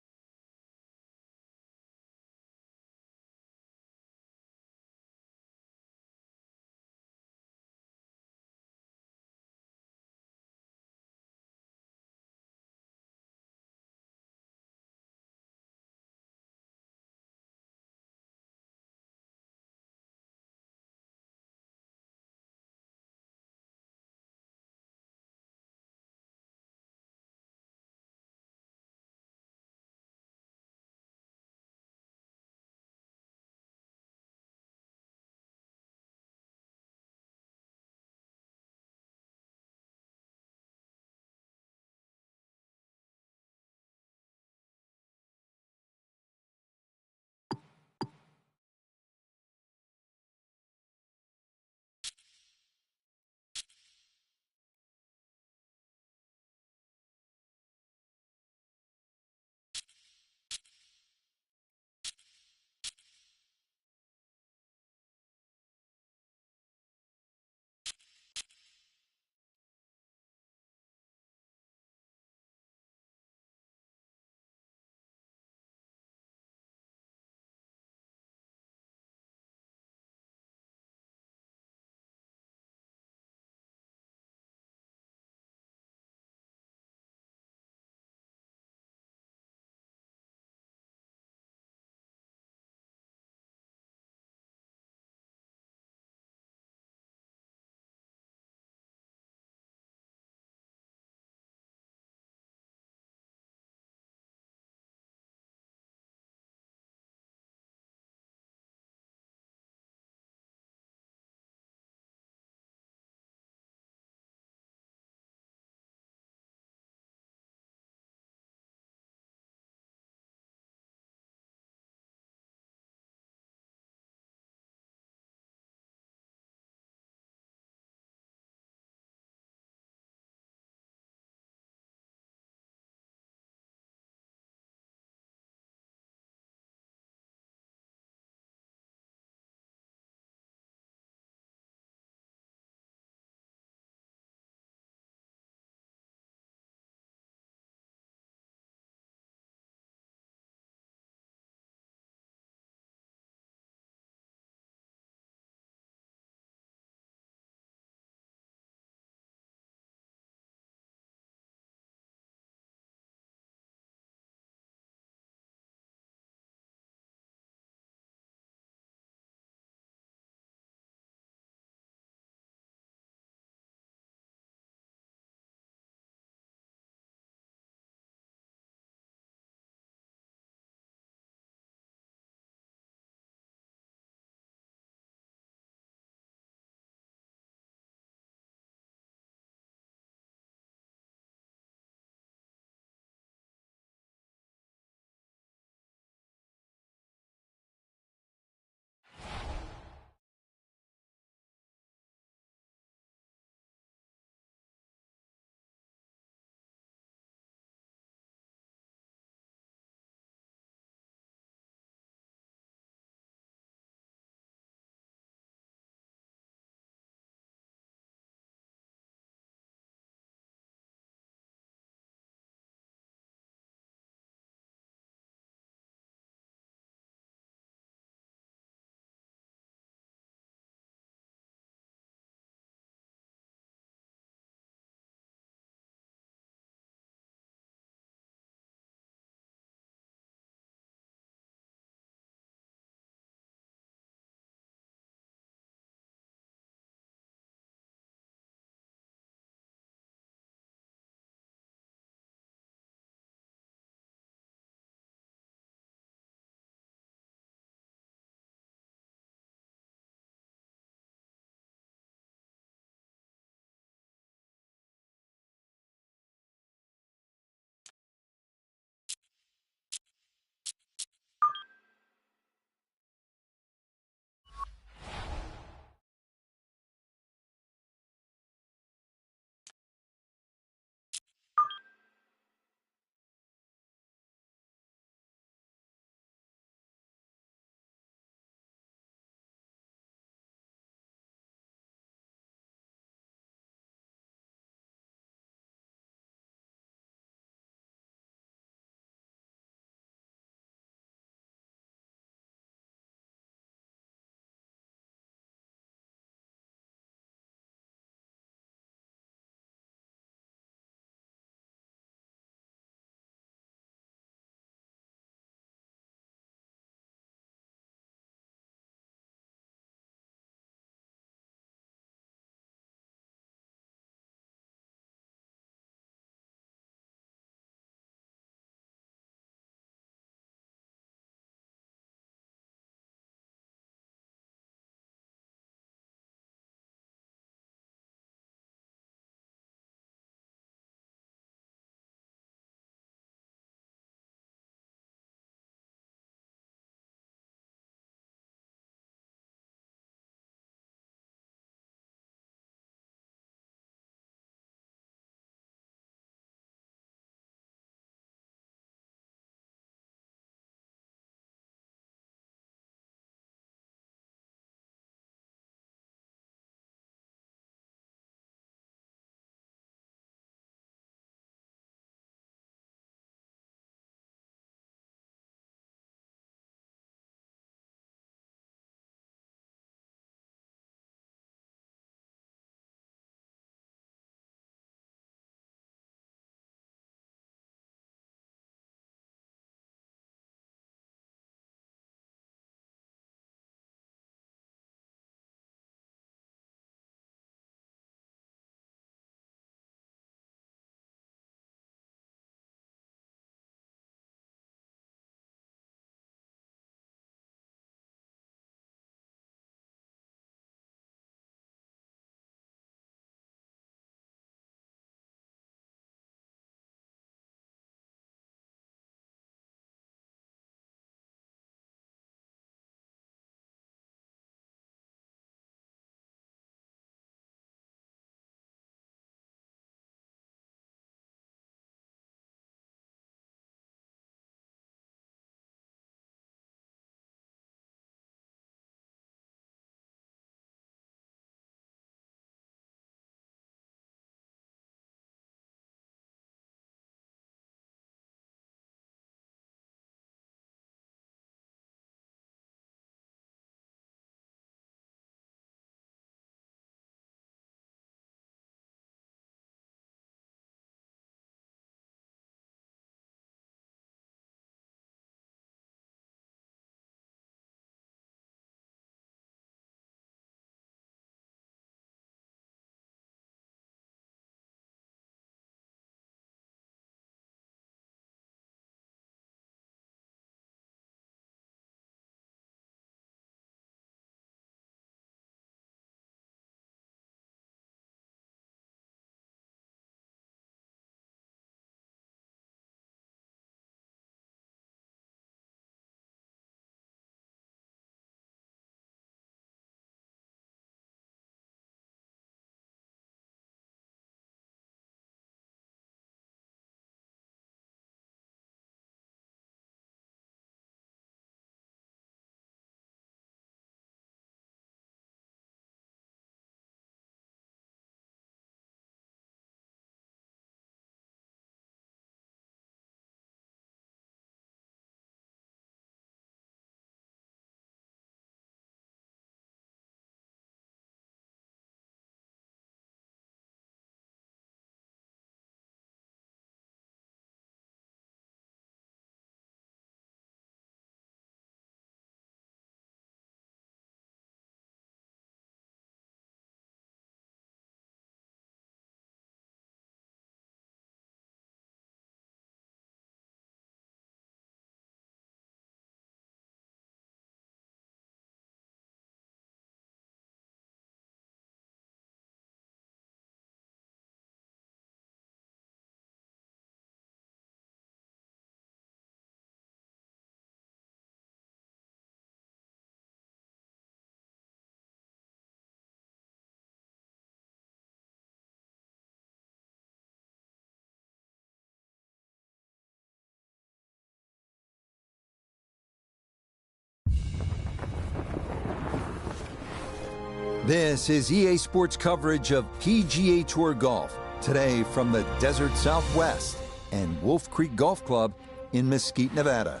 This is EA Sports coverage of PGA Tour Golf, today from the Desert Southwest and Wolf Creek Golf Club in Mesquite, Nevada.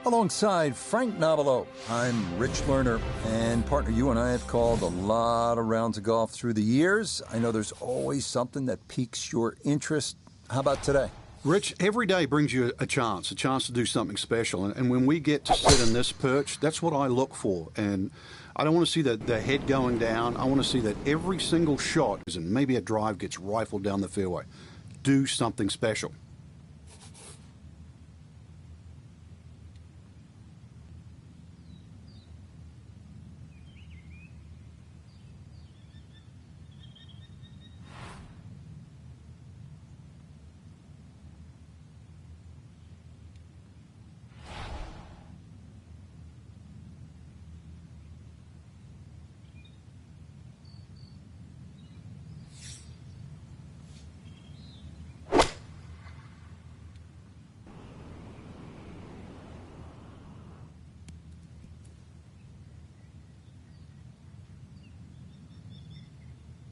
Alongside Frank Nobilo, I'm Rich Lerner, and partner, you and I have called a lot of rounds of golf through the years. I know there's always something that piques your interest. How about today? Rich, every day brings you a chance to do something special. And when we get to sit in this perch, that's what I look for. And I don't want to see the head going down. I want to see that every single shot, and maybe a drive gets rifled down the fairway. Do something special.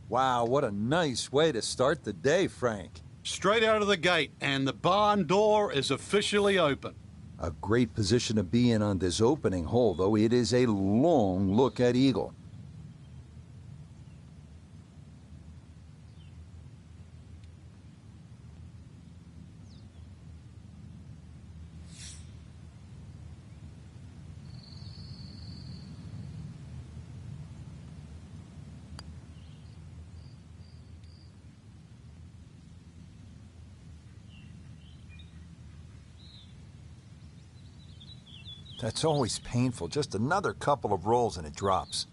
Wow, what a nice way to start the day, Frank. Straight out of the gate, and the barn door is officially open. A great position to be in on this opening hole, though. It is a long look at eagle. That's always painful. Just another couple of rolls and it drops.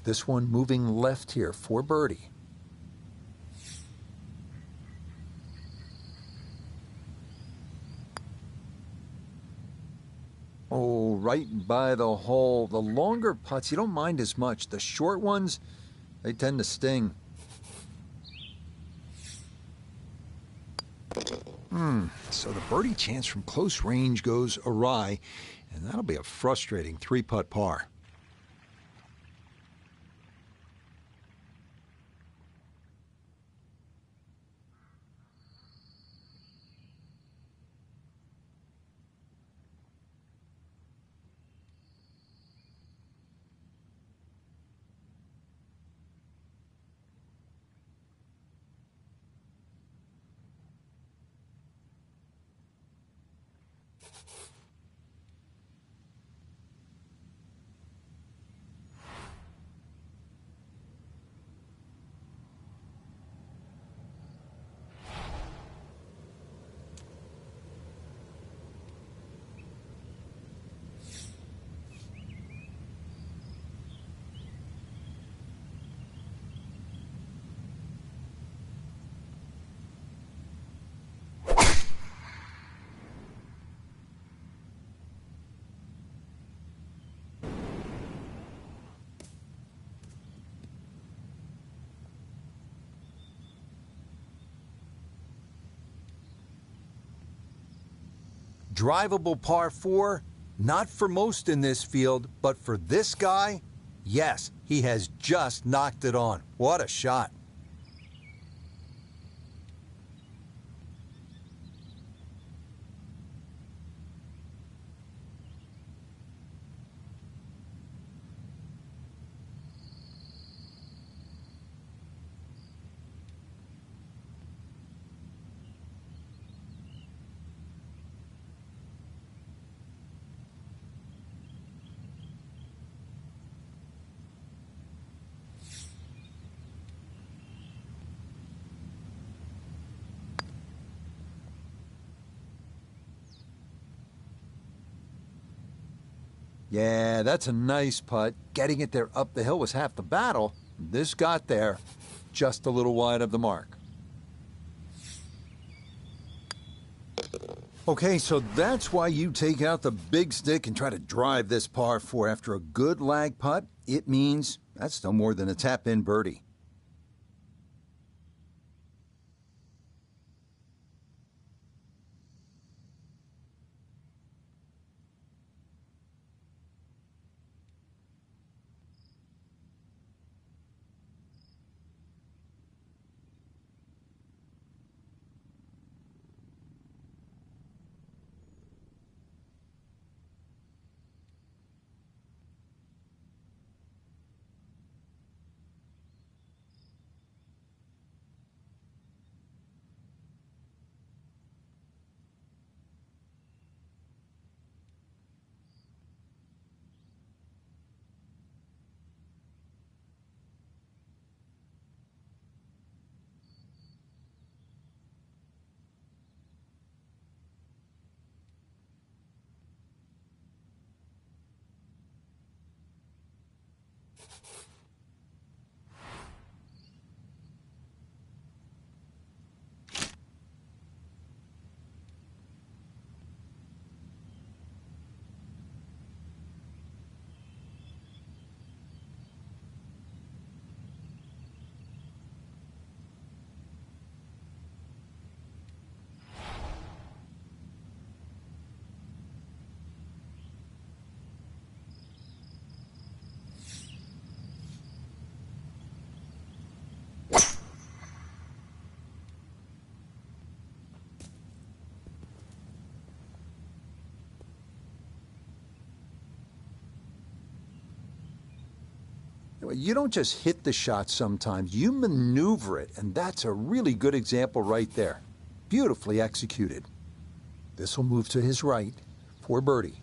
This one moving left here for birdie. Oh, right by the hole. The longer putts, you don't mind as much. The short ones, they tend to sting. So the birdie chance from close range goes awry, and that'll be a frustrating three-putt par. Drivable par 4, not for most in this field, but for this guy, yes, he has just knocked it on. What a shot. Yeah, that's a nice putt. Getting it there up the hill was half the battle. This got there just a little wide of the mark. Okay, so that's why you take out the big stick and try to drive this par 4 after a good lag putt. It means that's no more than a tap-in birdie. You don't just hit the shot sometimes, you maneuver it, and that's a really good example right there. Beautifully executed. This will move to his right for birdie.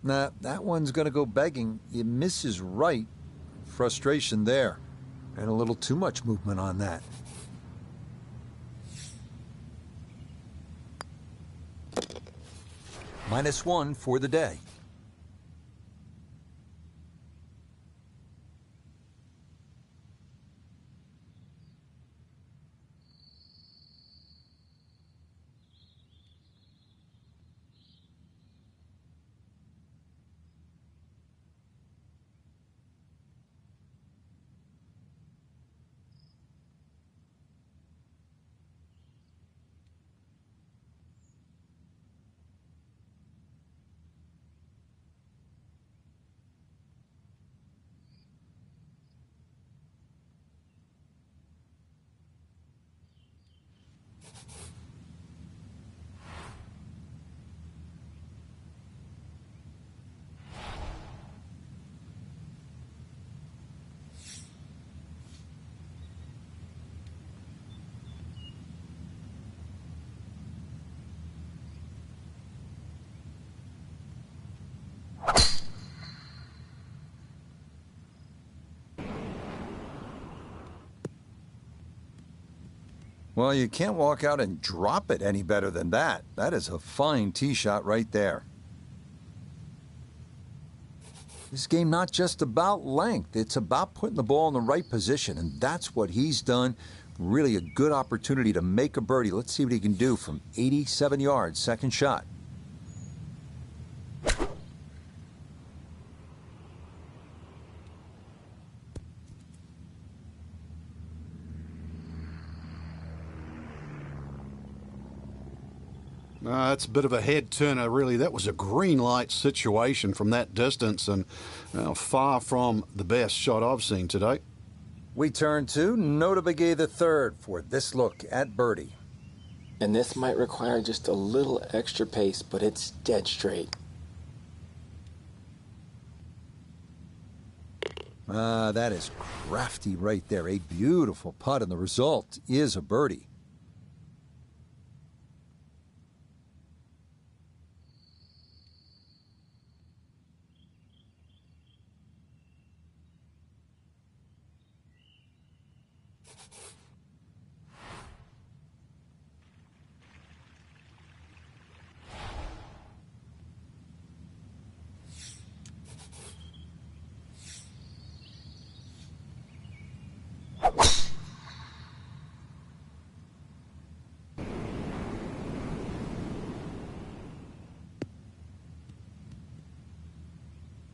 Nah, that one's going to go begging. It misses right. Frustration there. And a little too much movement on that. -1 for the day. Well, you can't walk out and drop it any better than that. That is a fine tee shot right there. This game not just about length, it's about putting the ball in the right position, and that's what he's done. Really a good opportunity to make a birdie. Let's see what he can do from 87 yards, second shot. That's a bit of a head turner, really. That was a green light situation from that distance, and far from the best shot I've seen today. We turn to Nota Begay III for this look at birdie. And this might require just a little extra pace, but it's dead straight. That is crafty right there. A beautiful putt, and the result is a birdie.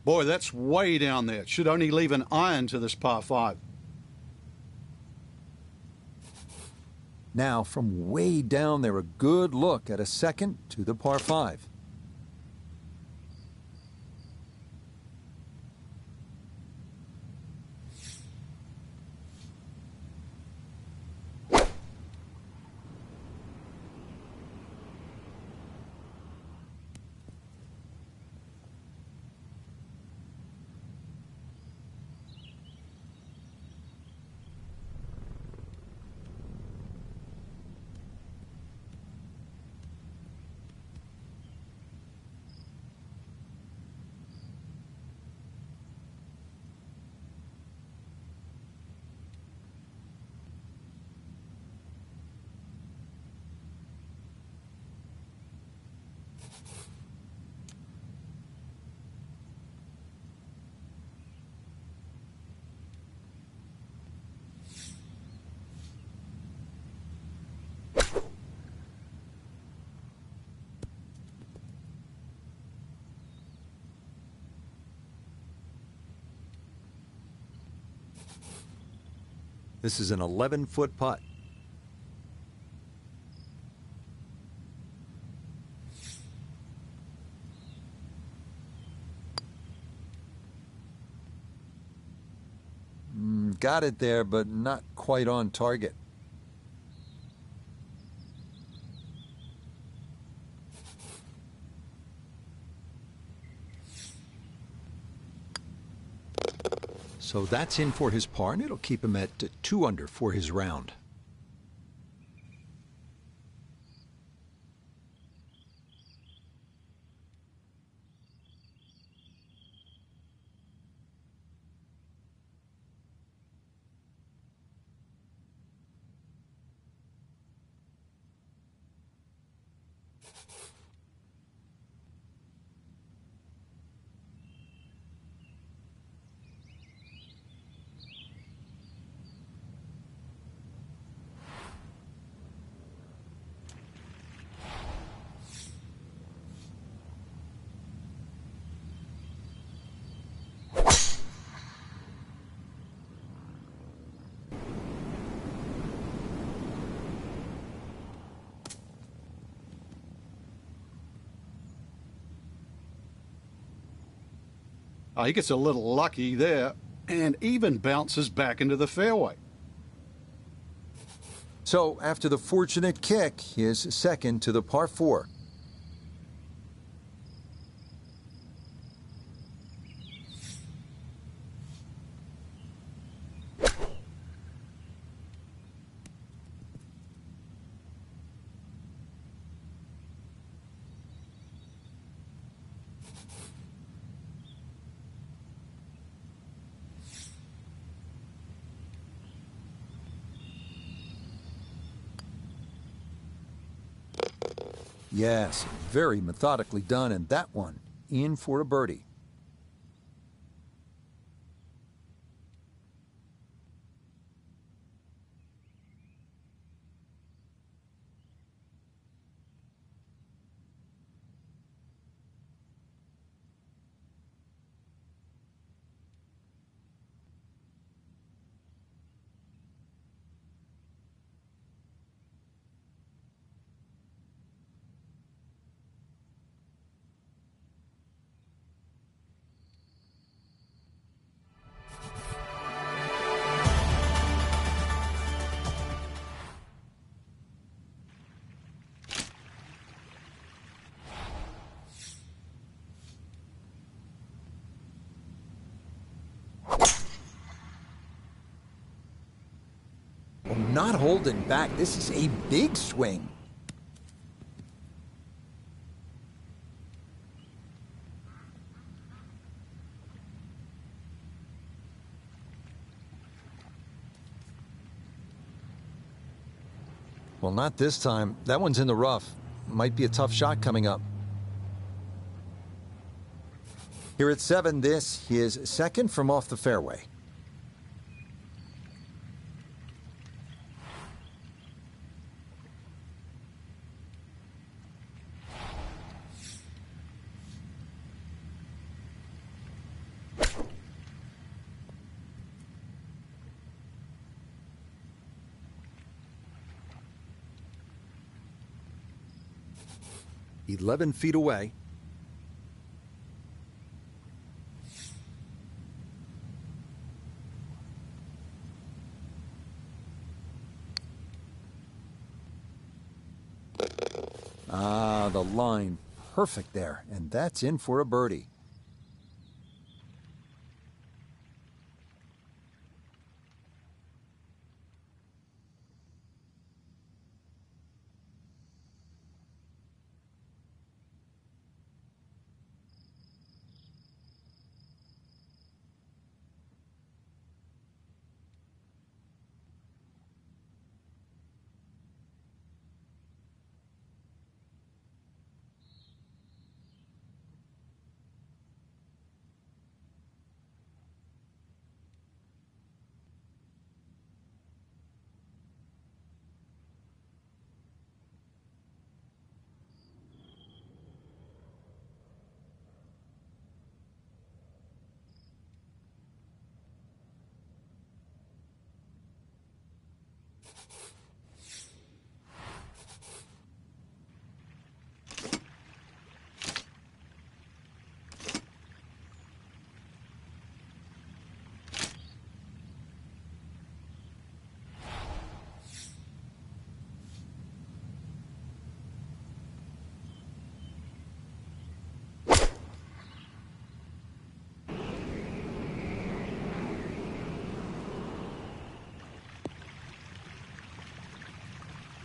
Boy, that's way down there. It should only leave an iron to this par 5. Now, from way down there, a good look at a second to the par 5. This is an 11-foot putt. Got it there, but not quite on target. So that's in for his par, and it'll keep him at 2 under for his round. He gets a little lucky there and even bounces back into the fairway. So after the fortunate kick, his second to the par 4. Yes, very methodically done, and that one in for a birdie. Well, not holding back. This is a big swing. Well, not this time. That one's in the rough. Might be a tough shot coming up. Here at 7, this is second from off the fairway. "11 feet away." Ah, the line. Perfect there. And that's in for a birdie.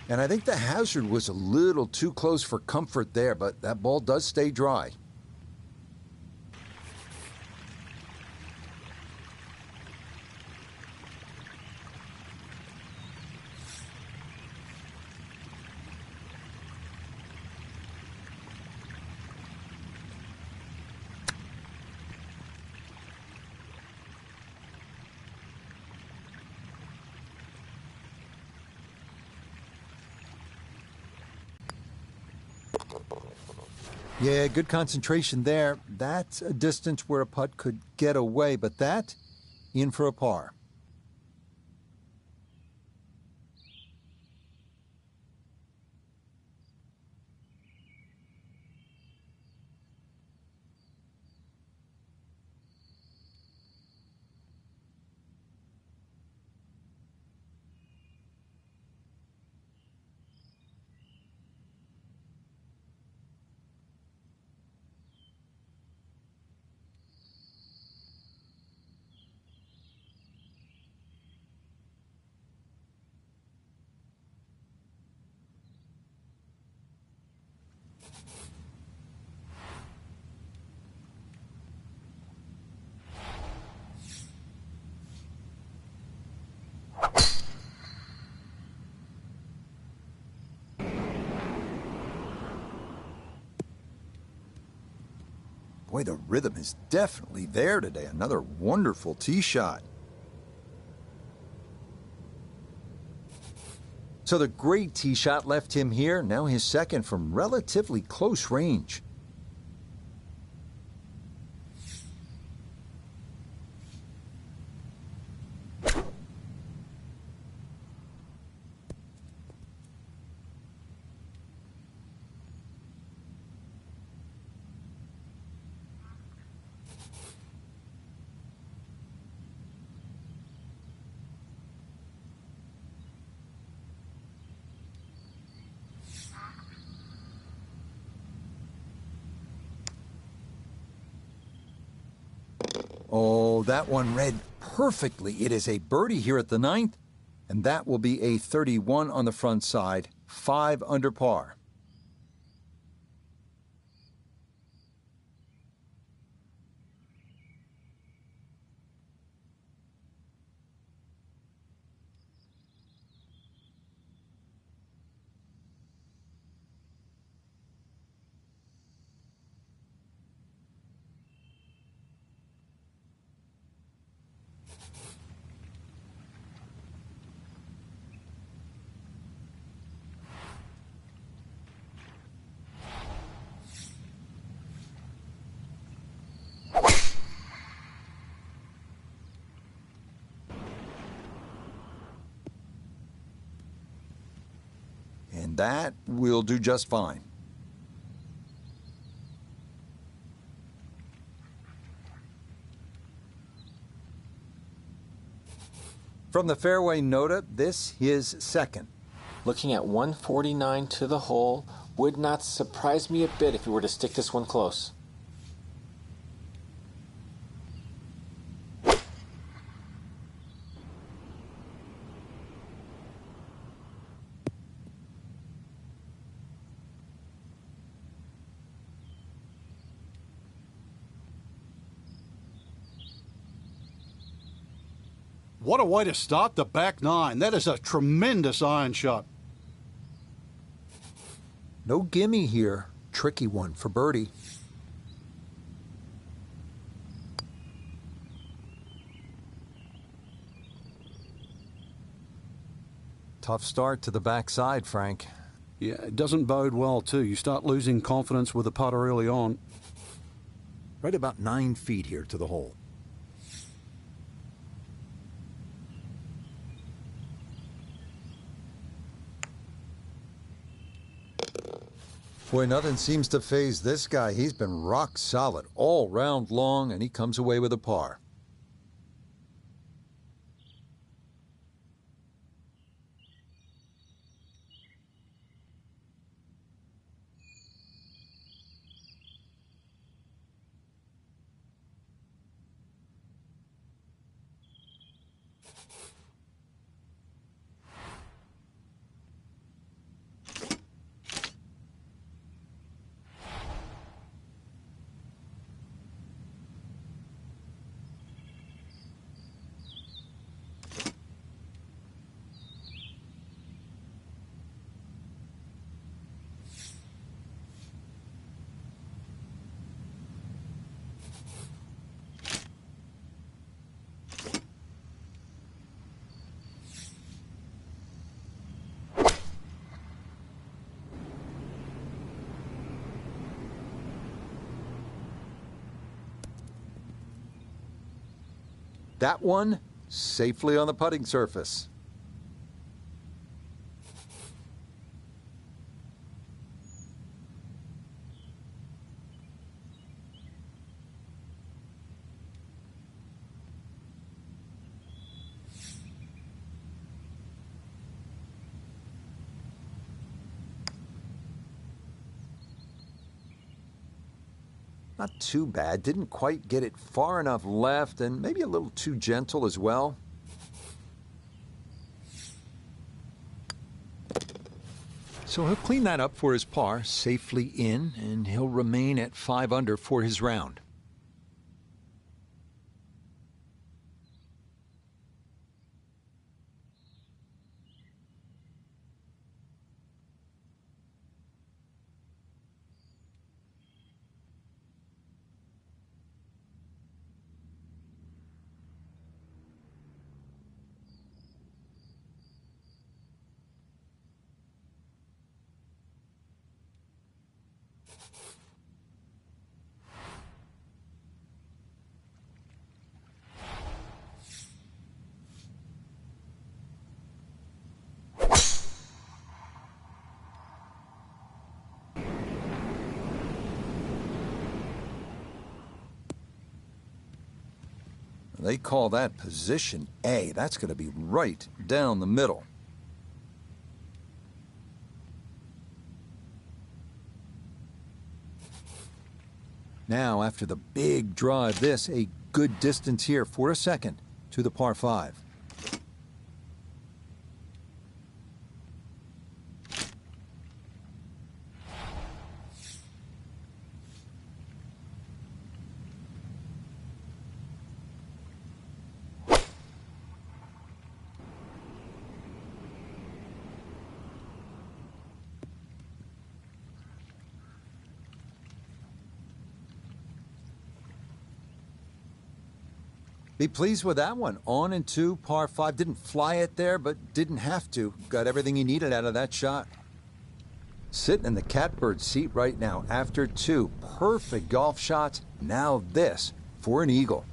And I think the hazard was a little too close for comfort there, but that ball does stay dry. Yeah, good concentration there. That's a distance where a putt could get away, but that, in for a par. Boy, the rhythm is definitely there today. Another wonderful tee shot. So the great tee shot left him here. Now his second from relatively close range. Oh, that one read perfectly. It is a birdie here at the ninth, and that will be a 31 on the front side, 5 under par. And that will do just fine. From the fairway nota, this his second. Looking at 149 to the hole, would not surprise me a bit if we were to stick this one close. What a way to start the back nine. That is a tremendous iron shot. No gimme here. Tricky one for birdie. Tough start to the backside, Frank. Yeah, it doesn't bode well, too. You start losing confidence with the putter early on. Right about 9 feet here to the hole. Boy, nothing seems to faze this guy. He's been rock solid all round long, and he comes away with a par. That one safely on the putting surface. Not too bad. Didn't quite get it far enough left, and maybe a little too gentle as well. So he'll clean that up for his par, safely in, and he'll remain at 5 under for his round. They call that position A. That's going to be right down the middle. Now, after the big drive, this a good distance here for a second to the par 5. Be pleased with that one. On and 2, par 5. Didn't fly it there, but didn't have to. Got everything he needed out of that shot. Sitting in the catbird seat right now after 2 perfect golf shots. Now this for an eagle.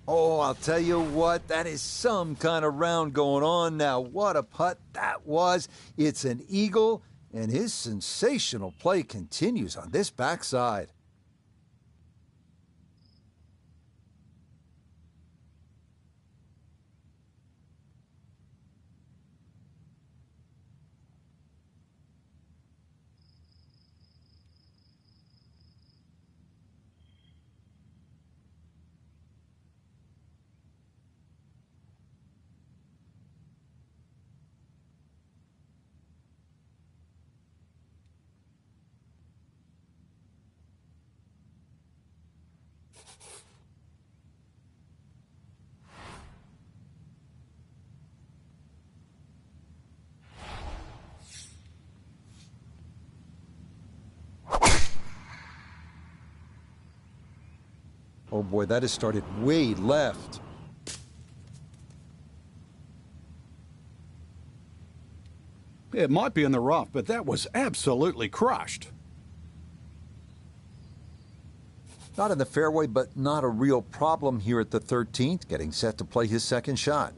Oh, I'll tell you what, that is some kind of round going on now. What a putt that was. It's an eagle, and his sensational play continues on this backside. Oh boy, that has started way left. It might be in the rough, but that was absolutely crushed. Not in the fairway, but not a real problem here at the 13th, getting set to play his second shot.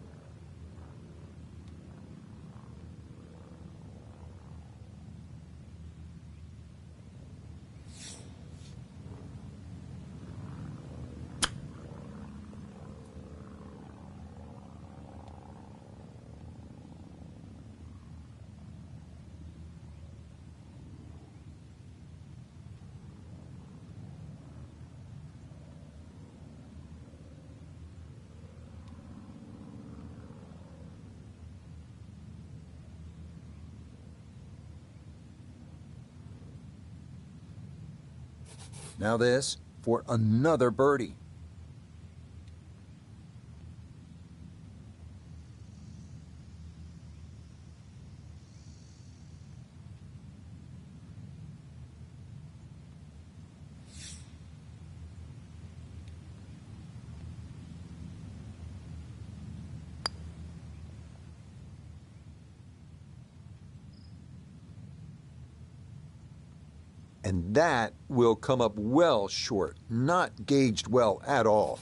Now this for another birdie. And that will come up well short, not gauged well at all.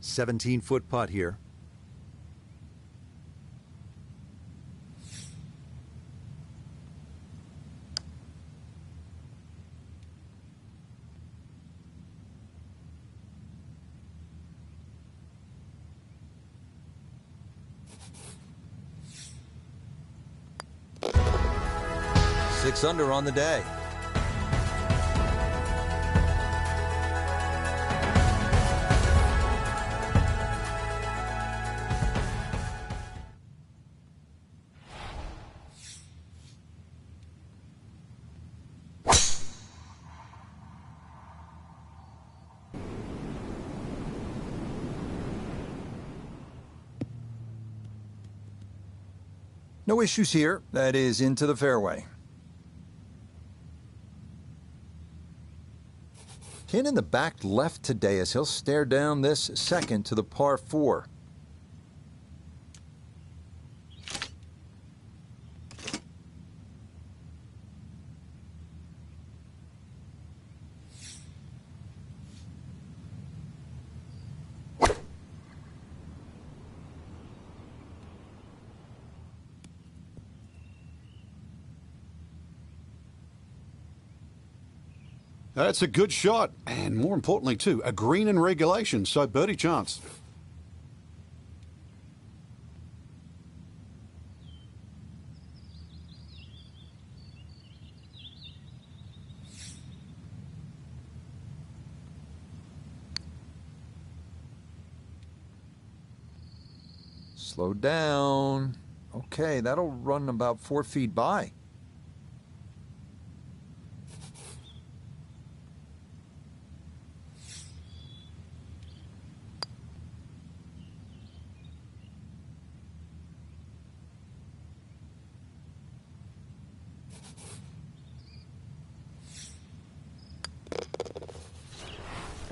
17-foot putt here. Six under on the day. No issues here. That is into the fairway. Pin in the back left today as he'll stare down this second to the par 4. That's a good shot, and more importantly, too, a green in regulation, so birdie chance. Slow down. Okay, that'll run about 4 feet by.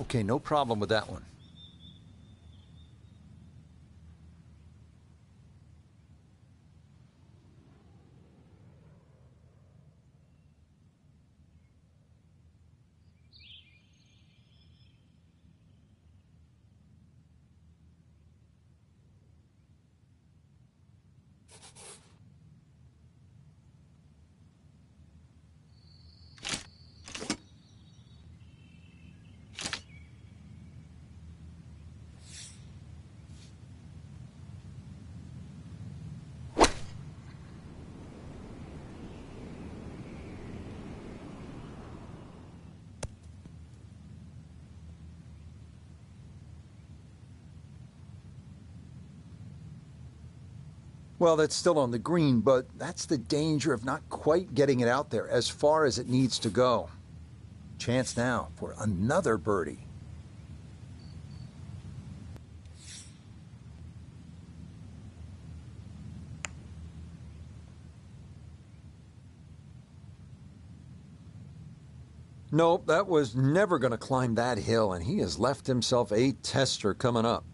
Okay, no problem with that one. Well, that's still on the green, but that's the danger of not quite getting it out there as far as it needs to go. Chance now for another birdie. Nope, that was never going to climb that hill, and he has left himself a tester coming up.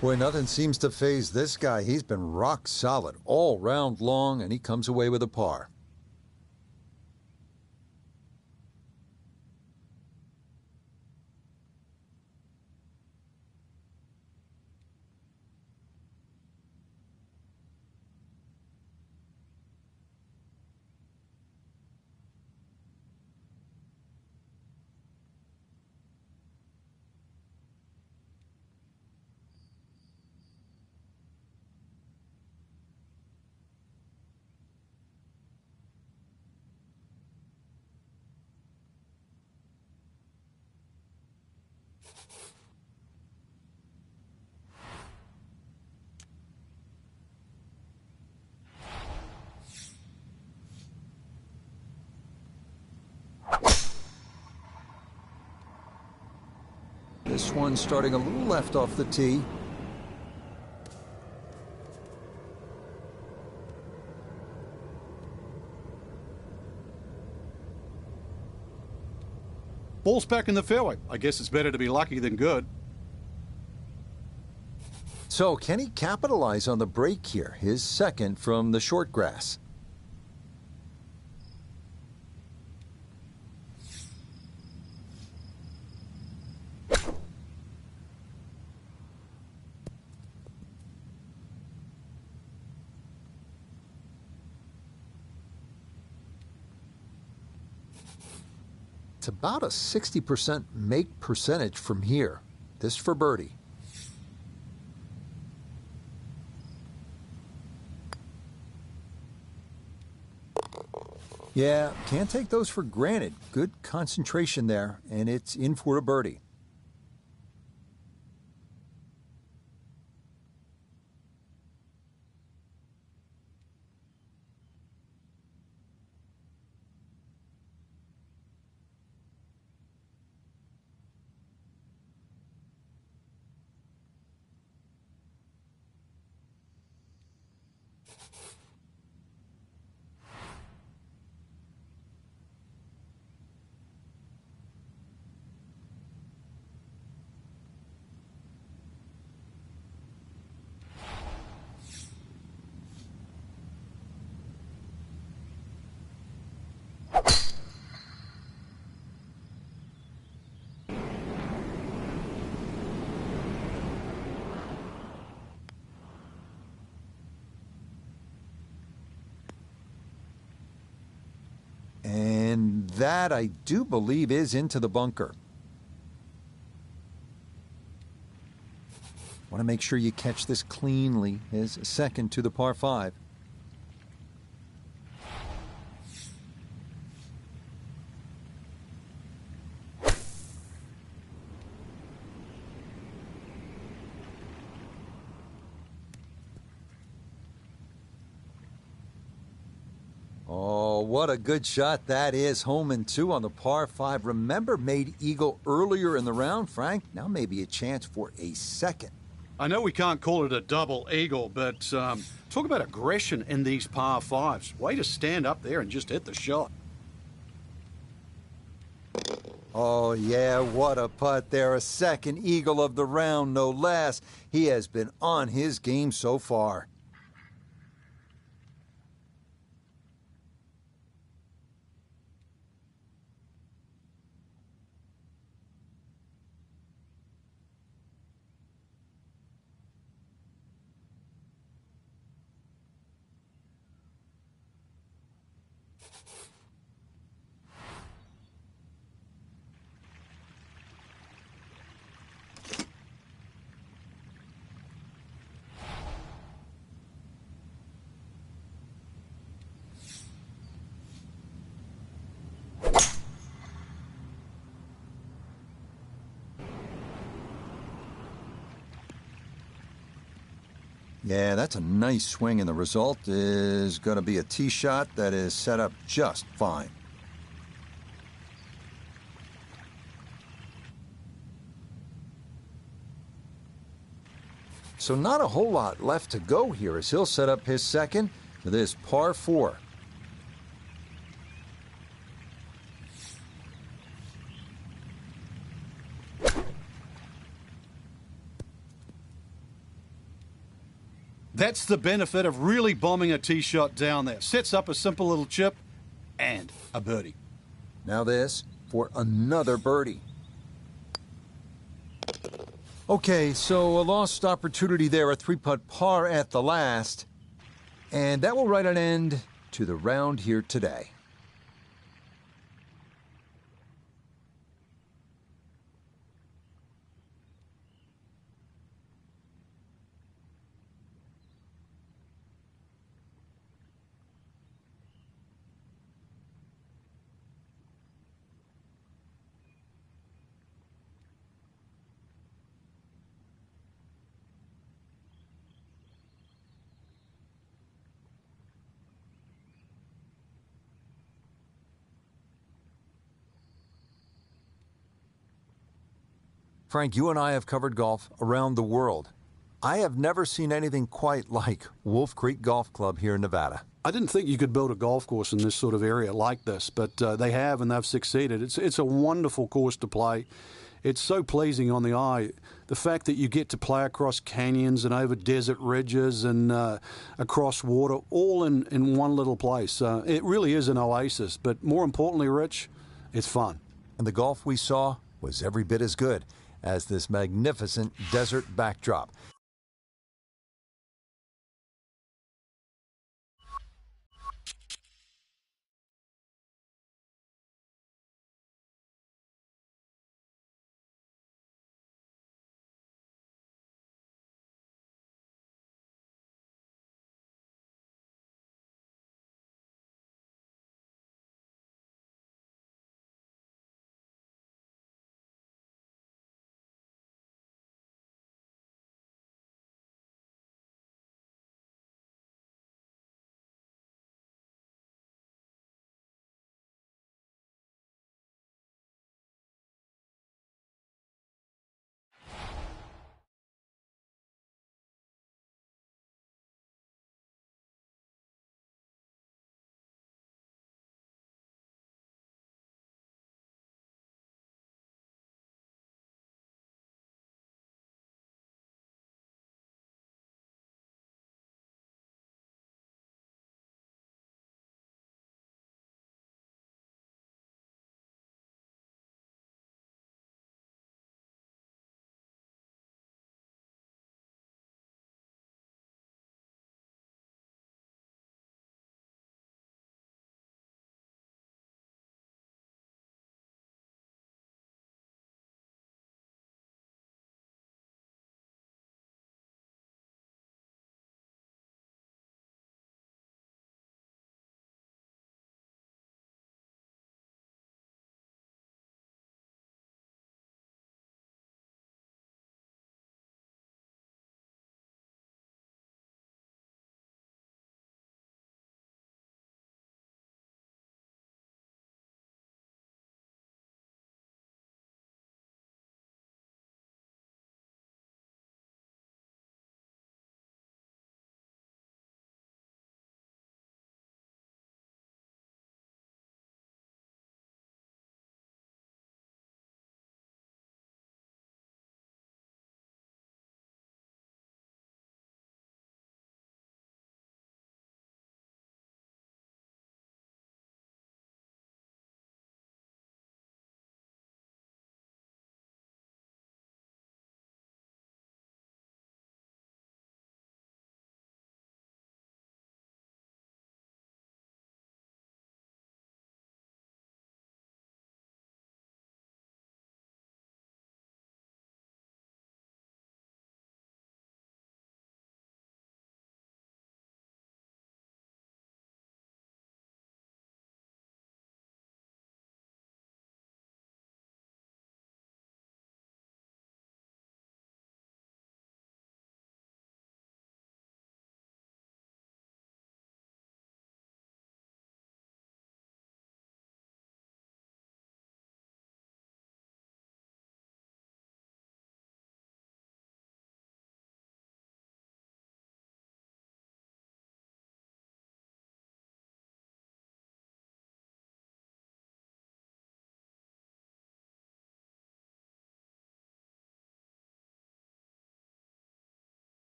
Boy, nothing seems to faze this guy. He's been rock solid all round long, and he comes away with a par. This one's starting a little left off the tee. Ball's back in the fairway. I guess it's better to be lucky than good. So can he capitalize on the break here? His second from the short grass. It's about a 60% make percentage from here. This for birdie. Yeah, can't take those for granted. Good concentration there, and it's in for a birdie. And that, I do believe, is into the bunker. Want to make sure you catch this cleanly. His second to the par 5. Oh, what a good shot that is. Home and 2 on the par 5. Remember, made eagle earlier in the round, Frank? Now maybe a chance for a second. I know we can't call it a double eagle, but talk about aggression in these par 5s. Way to stand up there and just hit the shot. Oh, yeah, what a putt there. A second eagle of the round, no less. He has been on his game so far. Yeah, that's a nice swing, and the result is going to be a tee shot that is set up just fine. So not a whole lot left to go here as he'll set up his second to this par 4. That's the benefit of really bombing a tee shot down there. Sets up a simple little chip and a birdie. Now this for another birdie. Okay, so a lost opportunity there, a 3-putt par at the last. And that will write an end to the round here today. Frank, you and I have covered golf around the world. I have never seen anything quite like Wolf Creek Golf Club here in Nevada. I didn't think you could build a golf course in this sort of area like this, but they have, and they've succeeded. It's a wonderful course to play. It's so pleasing on the eye. The fact that you get to play across canyons and over desert ridges and across water, all in one little place. It really is an oasis, but more importantly, Rich, it's fun. And the golf we saw was every bit as good as this magnificent desert backdrop.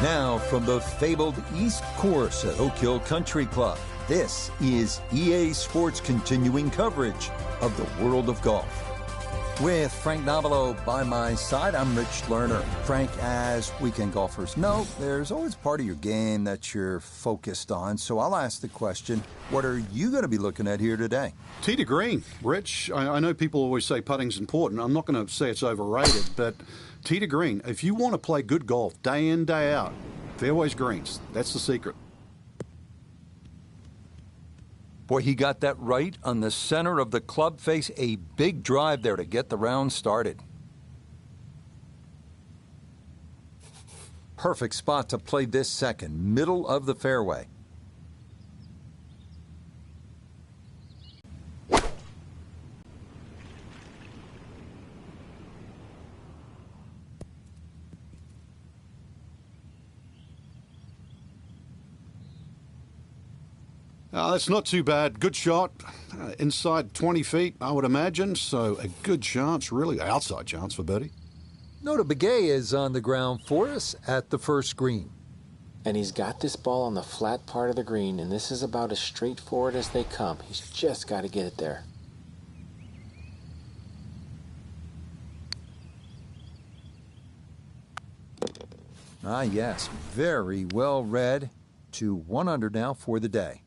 Now, from the fabled East Course at Oak Hill Country Club, this is EA Sports' continuing coverage of the world of golf. With Frank Nobilo by my side, I'm Rich Lerner. Frank, as weekend golfers know, there's always part of your game that you're focused on. So I'll ask the question, what are you going to be looking at here today? Tee to green, Rich. I know people always say putting's important. I'm not going to say it's overrated, but tee to green. If you want to play good golf day in, day out, fairways greens. That's the secret. Boy, he got that right on the center of the club face. A big drive there to get the round started. Perfect spot to play this second, middle of the fairway. That's not too bad. Good shot. Inside 20 feet, I would imagine. So a good chance, really. Outside chance for birdie. Nota Begay is on the ground for us at the first green. And he's got this ball on the flat part of the green, and this is about as straightforward as they come. He's just got to get it there. Ah, yes. Very well read. To 1 under now for the day.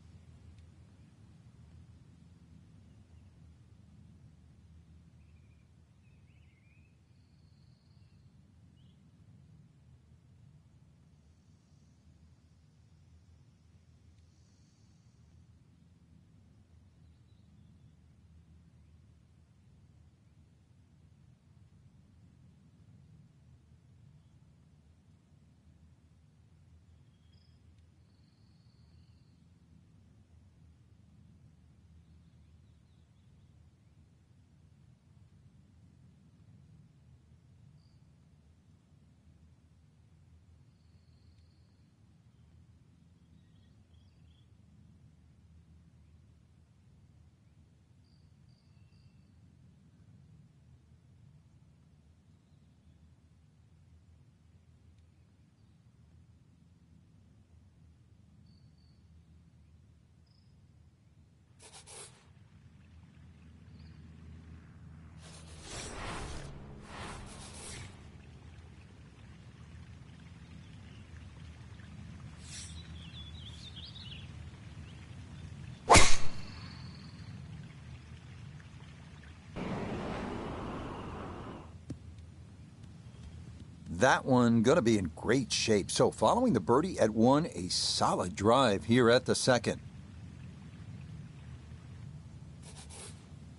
That one going to be in great shape. So following the birdie at 1, a solid drive here at the second.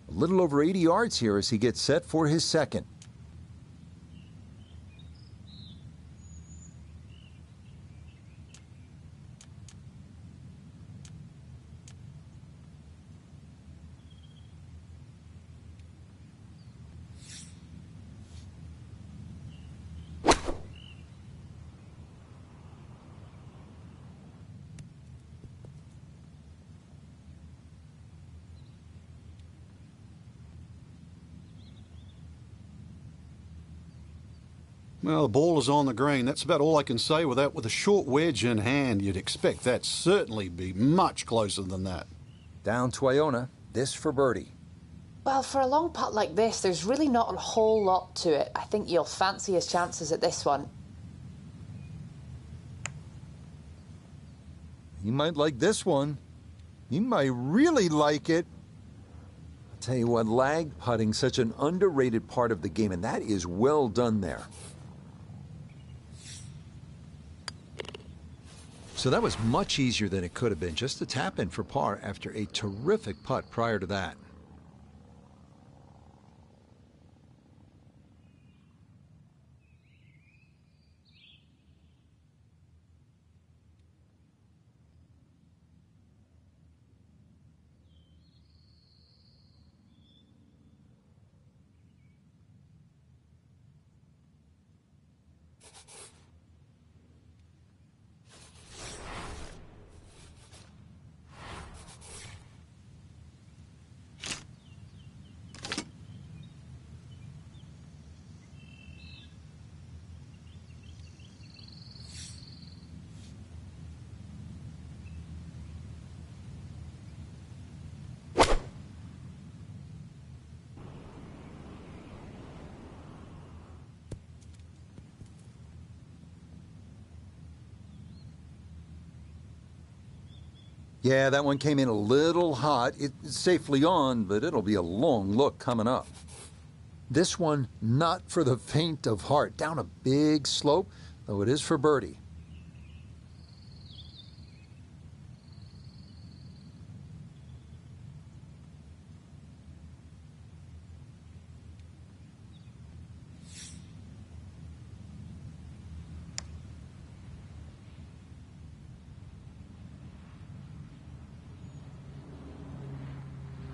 A little over 80 yards here as he gets set for his second. Well, the ball is on the green. That's about all I can say with that. With a short wedge in hand, you'd expect that certainly be much closer than that. Down to Iona, this for birdie. Well, for a long putt like this, there's really not a whole lot to it. I think you'll fancy his chances at this one. He might like this one. He might really like it. I'll tell you what, lag putting, such an underrated part of the game, and that is well done there. So that was much easier than it could have been, just to tap in for par after a terrific putt prior to that. Yeah, that one came in a little hot. It's safely on, but it'll be a long look coming up. This one, not for the faint of heart. Down a big slope, though it is for birdie.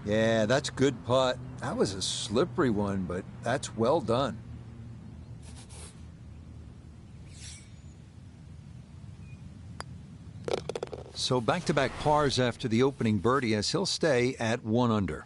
Yeah, that's good putt. That was a slippery one, but that's well done. So back-to-back pars after the opening birdie as he'll stay at 1 under.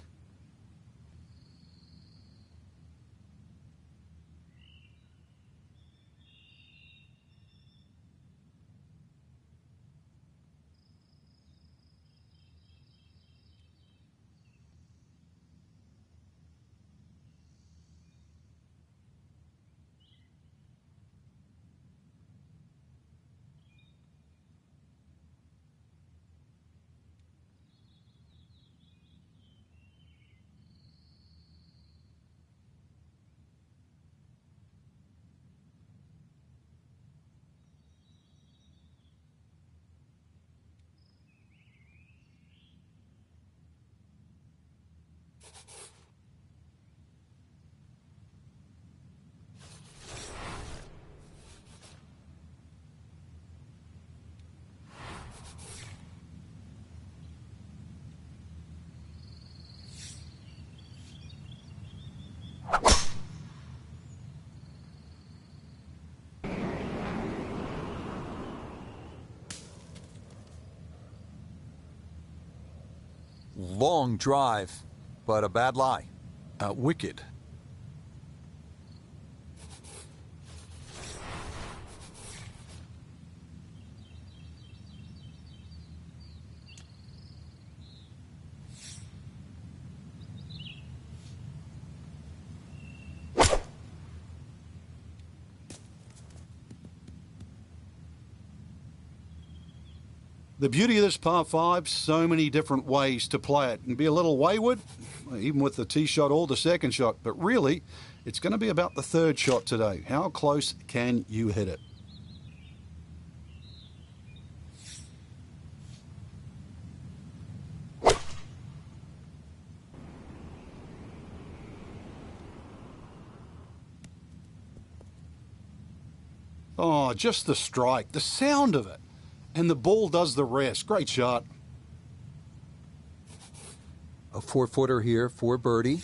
Long drive, but a bad lie. Wicked. The beauty of this par 5, so many different ways to play it. And be a little wayward, even with the tee shot or the second shot. But really, it's going to be about the third shot today. How close can you hit it? Oh, just the strike, the sound of it. And the ball does the rest. Great shot. A 4-footer here for birdie.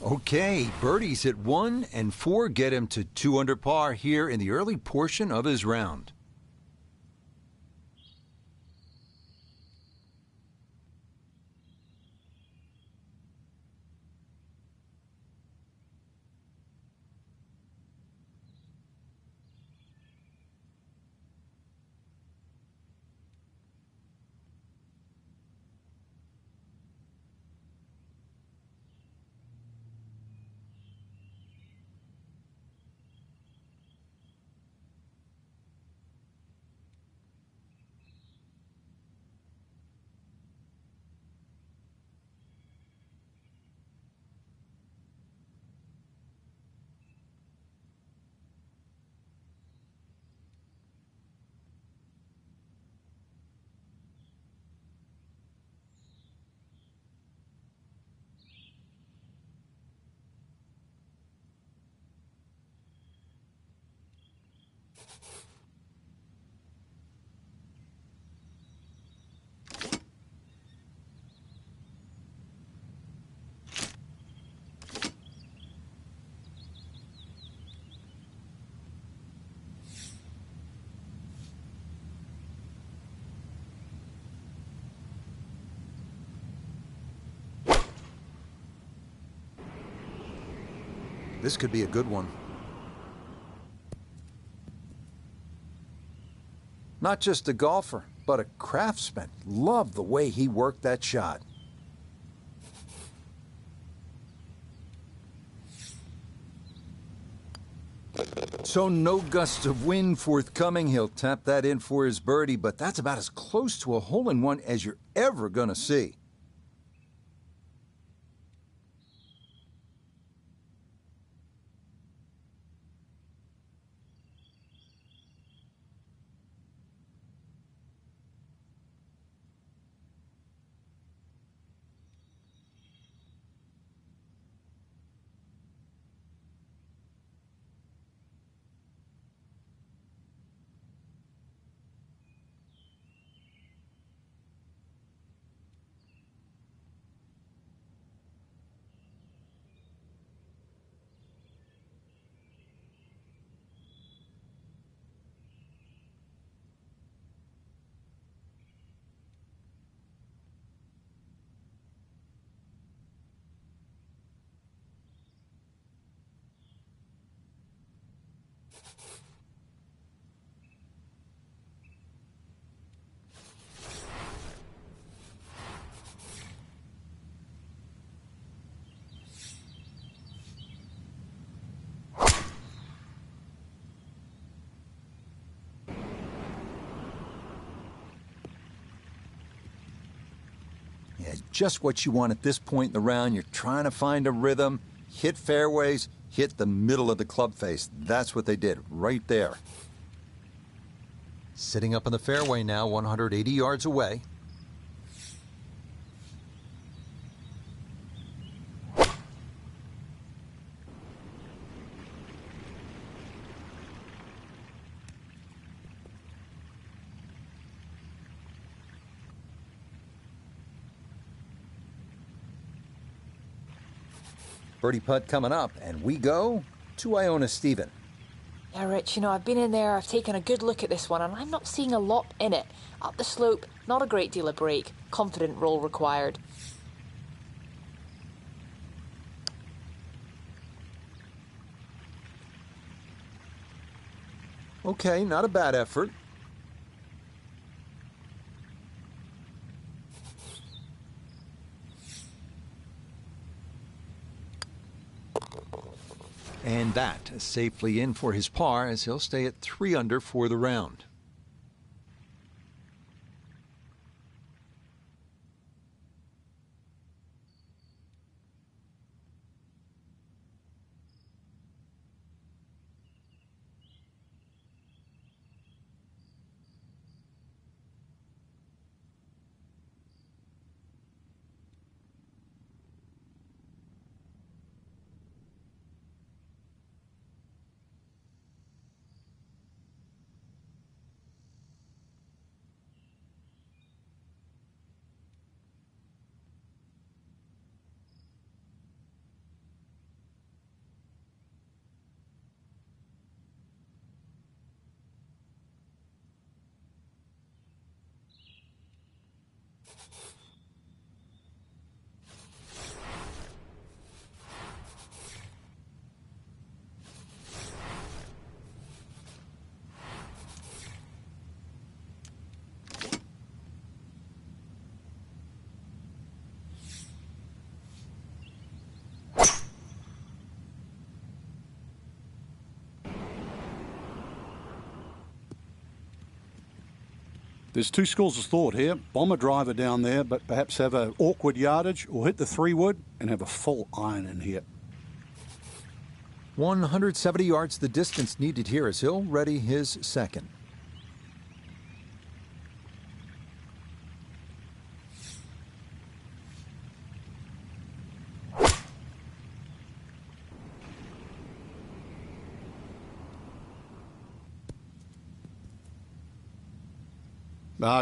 Okay, birdies at 1 and 4 get him to 2 under par here in the early portion of his round. This could be a good one. Not just a golfer, but a craftsman. Love the way he worked that shot. So no gusts of wind forthcoming. He'll tap that in for his birdie, but that's about as close to a hole-in-one as you're ever going to see. Yeah, just what you want at this point in the round. You're trying to find a rhythm, hit fairways, hit the middle of the club face. That's what they did right there. Sitting up in the fairway now, 180 yards away. Birdie putt coming up, and we go to Iona Stephen. Yeah, Rich, I've been in there, I've taken a good look at this one, and I'm not seeing a lot in it. Up the slope, not a great deal of break. Confident roll required. Okay, not a bad effort. And that safely in for his par, as he'll stay at 3 under for the round. There's two schools of thought here. Bomb a driver down there, but perhaps have an awkward yardage, or hit the 3-wood and have a full iron in here. 170 yards the distance needed here as he'll ready his second.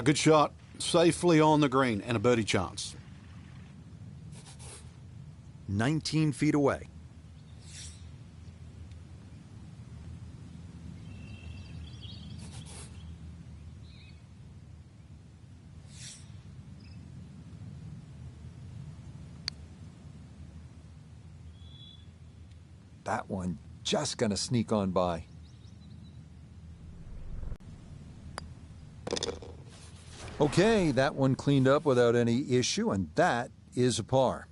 Good shot. Safely on the green and a birdie chance. 19 feet away. That one just going to sneak on by. Okay, that one cleaned up without any issue, and that is a par.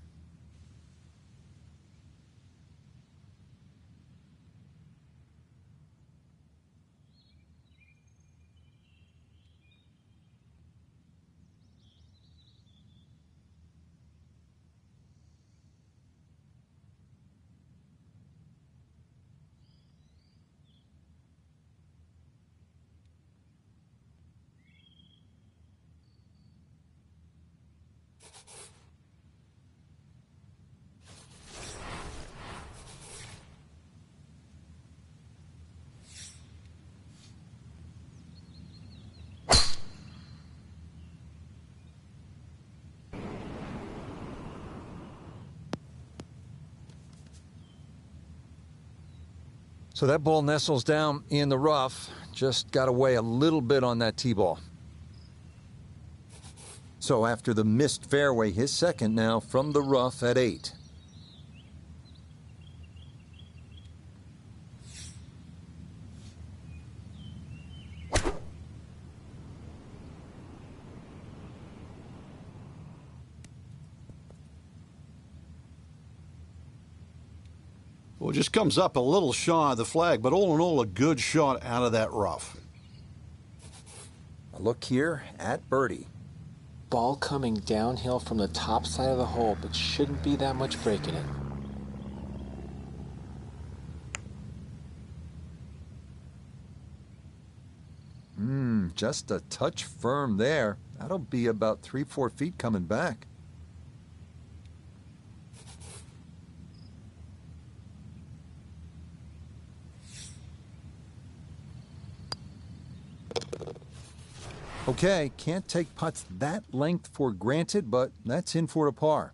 So that ball nestles down in the rough. Just got away a little bit on that tee ball. So after the missed fairway, his second now from the rough at 8. Well, it just comes up a little shy of the flag, but all in all, a good shot out of that rough. A look here at birdie. Ball coming downhill from the top side of the hole, but shouldn't be that much break in it. Just a touch firm there. That'll be about 3-4 feet coming back. Okay, can't take putts that length for granted, but that's in for a par.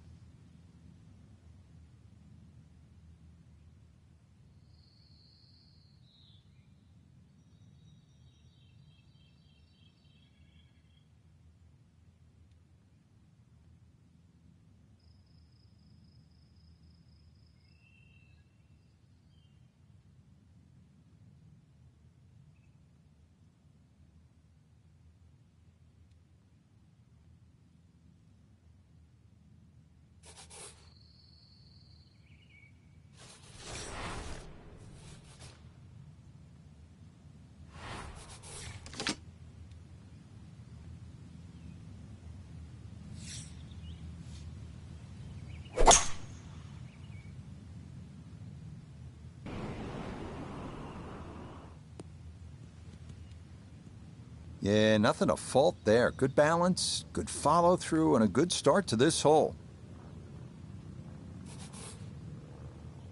Yeah, nothing to fault there. Good balance, good follow-through, and a good start to this hole.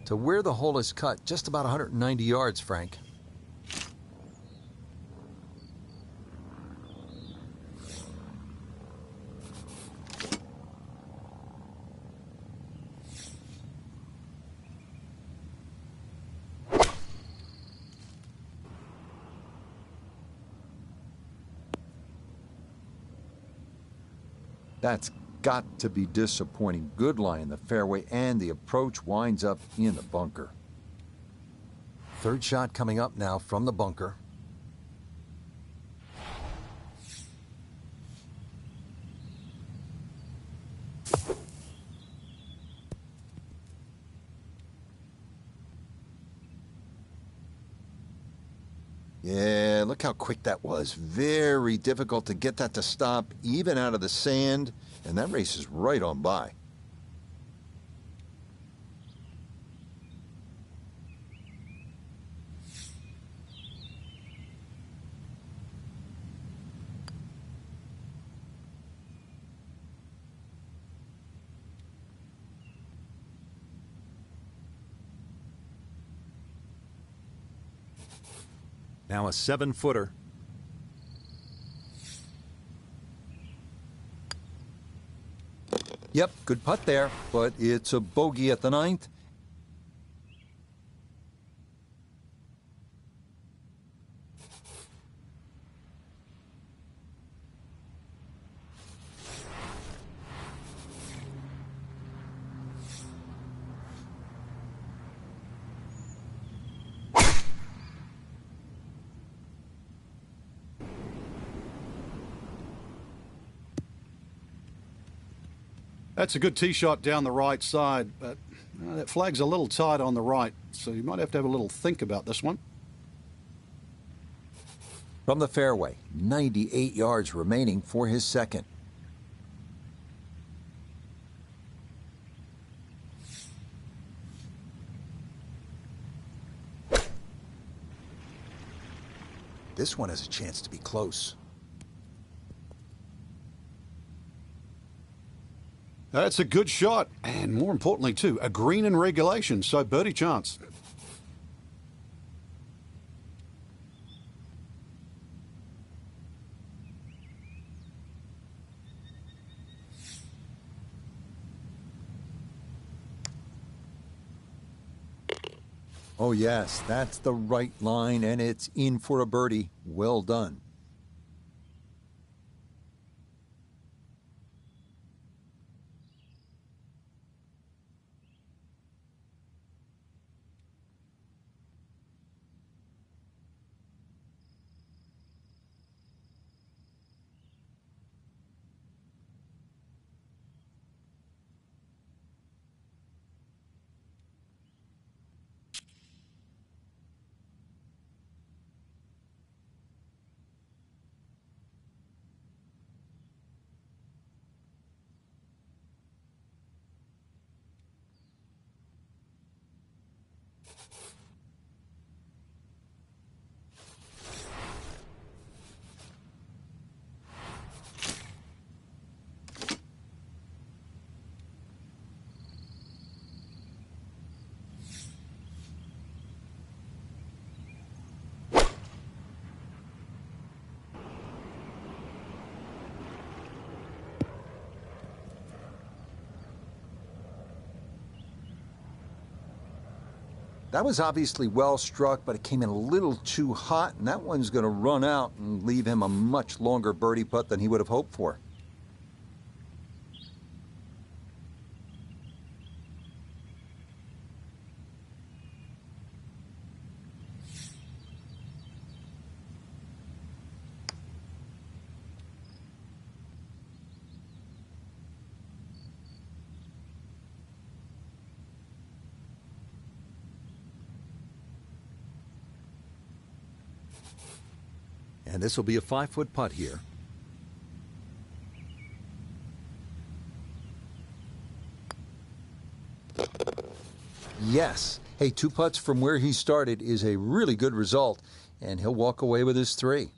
To where the hole is cut, just about 190 yards, Frank. That's got to be disappointing. Good lie in the fairway, and the approach winds up in the bunker. Third shot coming up now from the bunker. Yeah, look how quick that was. Very difficult to get that to stop, even out of the sand, and that race is right on by. Now a 7-footer. Yep, good putt there, but it's a bogey at the 9th. That's a good tee shot down the right side, but that flag's a little tight on the right, so you might have to have a little think about this one. From the fairway, 98 yards remaining for his second. This one has a chance to be close. That's a good shot, and more importantly too, a green in regulation, so birdie chance. Oh yes, that's the right line, and it's in for a birdie. Well done. That was obviously well struck, but it came in a little too hot, and that one's going to run out and leave him a much longer birdie putt than he would have hoped for. And this will be a 5-foot putt here. Yes. Hey, 2 putts from where he started is a really good result, and he'll walk away with his 3.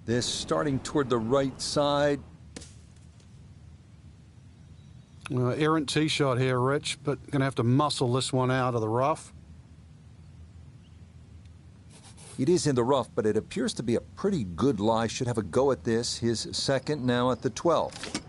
This starting toward the right side. Errant tee shot here, Rich, but going to have to muscle this one out of the rough. It is in the rough, but it appears to be a pretty good lie. Should have a go at this. His second now at the 12th.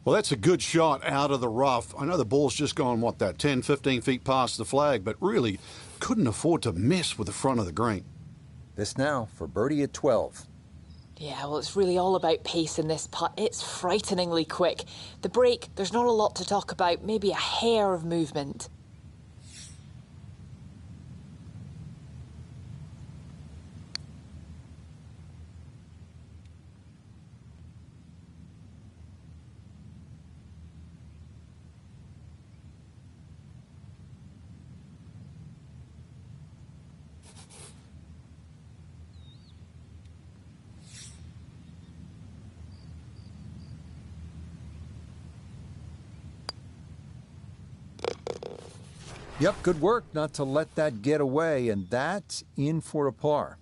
Well, that's a good shot out of the rough. I know the ball's just gone, what, that 10, 15 feet past the flag, but really couldn't afford to mess with the front of the green. This now for birdie at 12. Yeah, well, it's really all about pace in this putt. It's frighteningly quick. The break, there's not a lot to talk about, maybe a hair of movement. Yep, good work not to let that get away, and that's in for a par.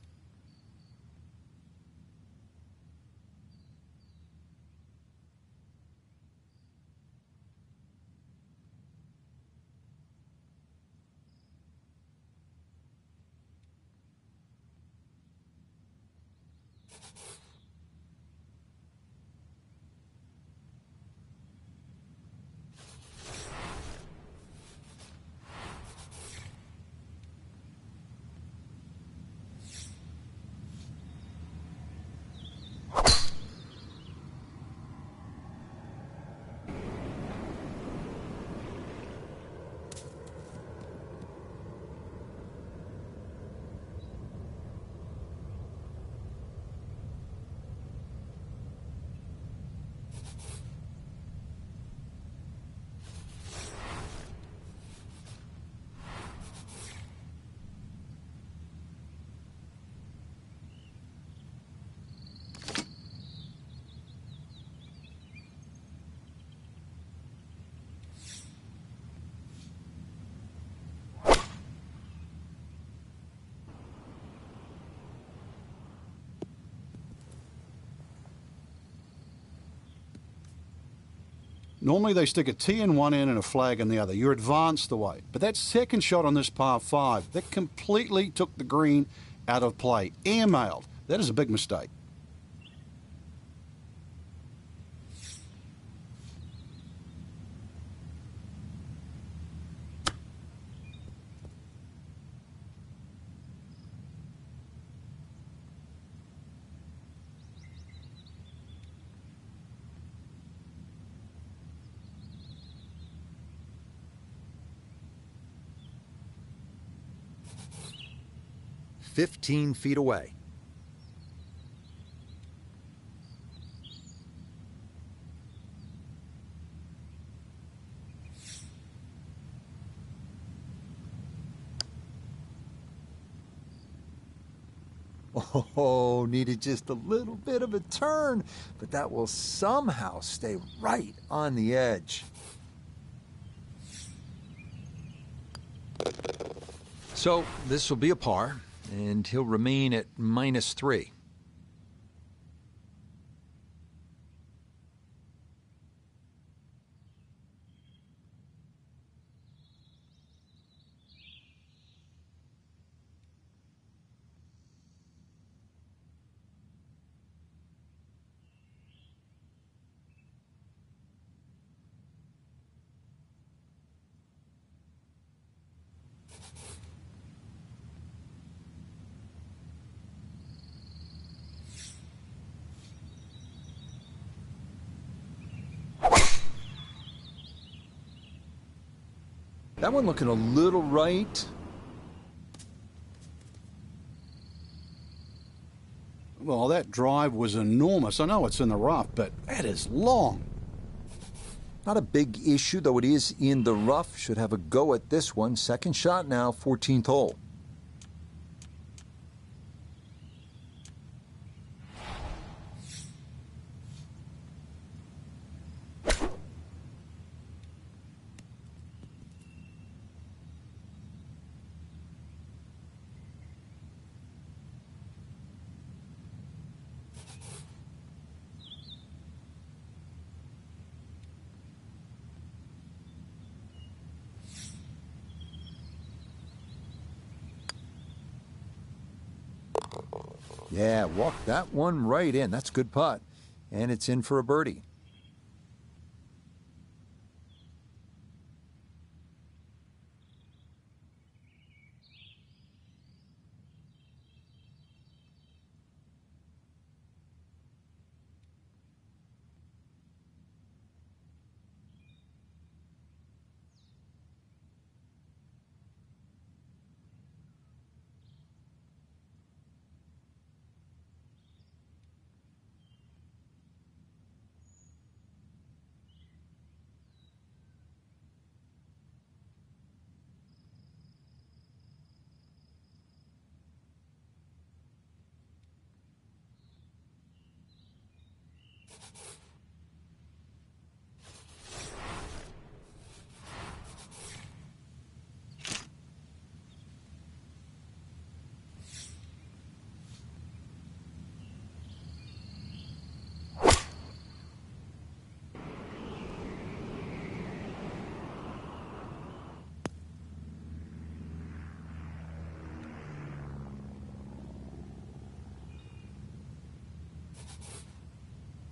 Normally they stick a tee in one end and a flag in the other. You're advanced the way. But that second shot on this par 5, that completely took the green out of play. Airmailed. That is a big mistake. "15 feet away." Oh, needed just a little bit of a turn, but that will somehow stay right on the edge. So this will be a par, and he'll remain at -3. That one looking a little right. Well, that drive was enormous. I know it's in the rough, but that is long. Not a big issue, though it is in the rough. Should have a go at this one. Second shot now, 14th hole. Yeah, walk that one right in. That's a good putt. And it's in for a birdie.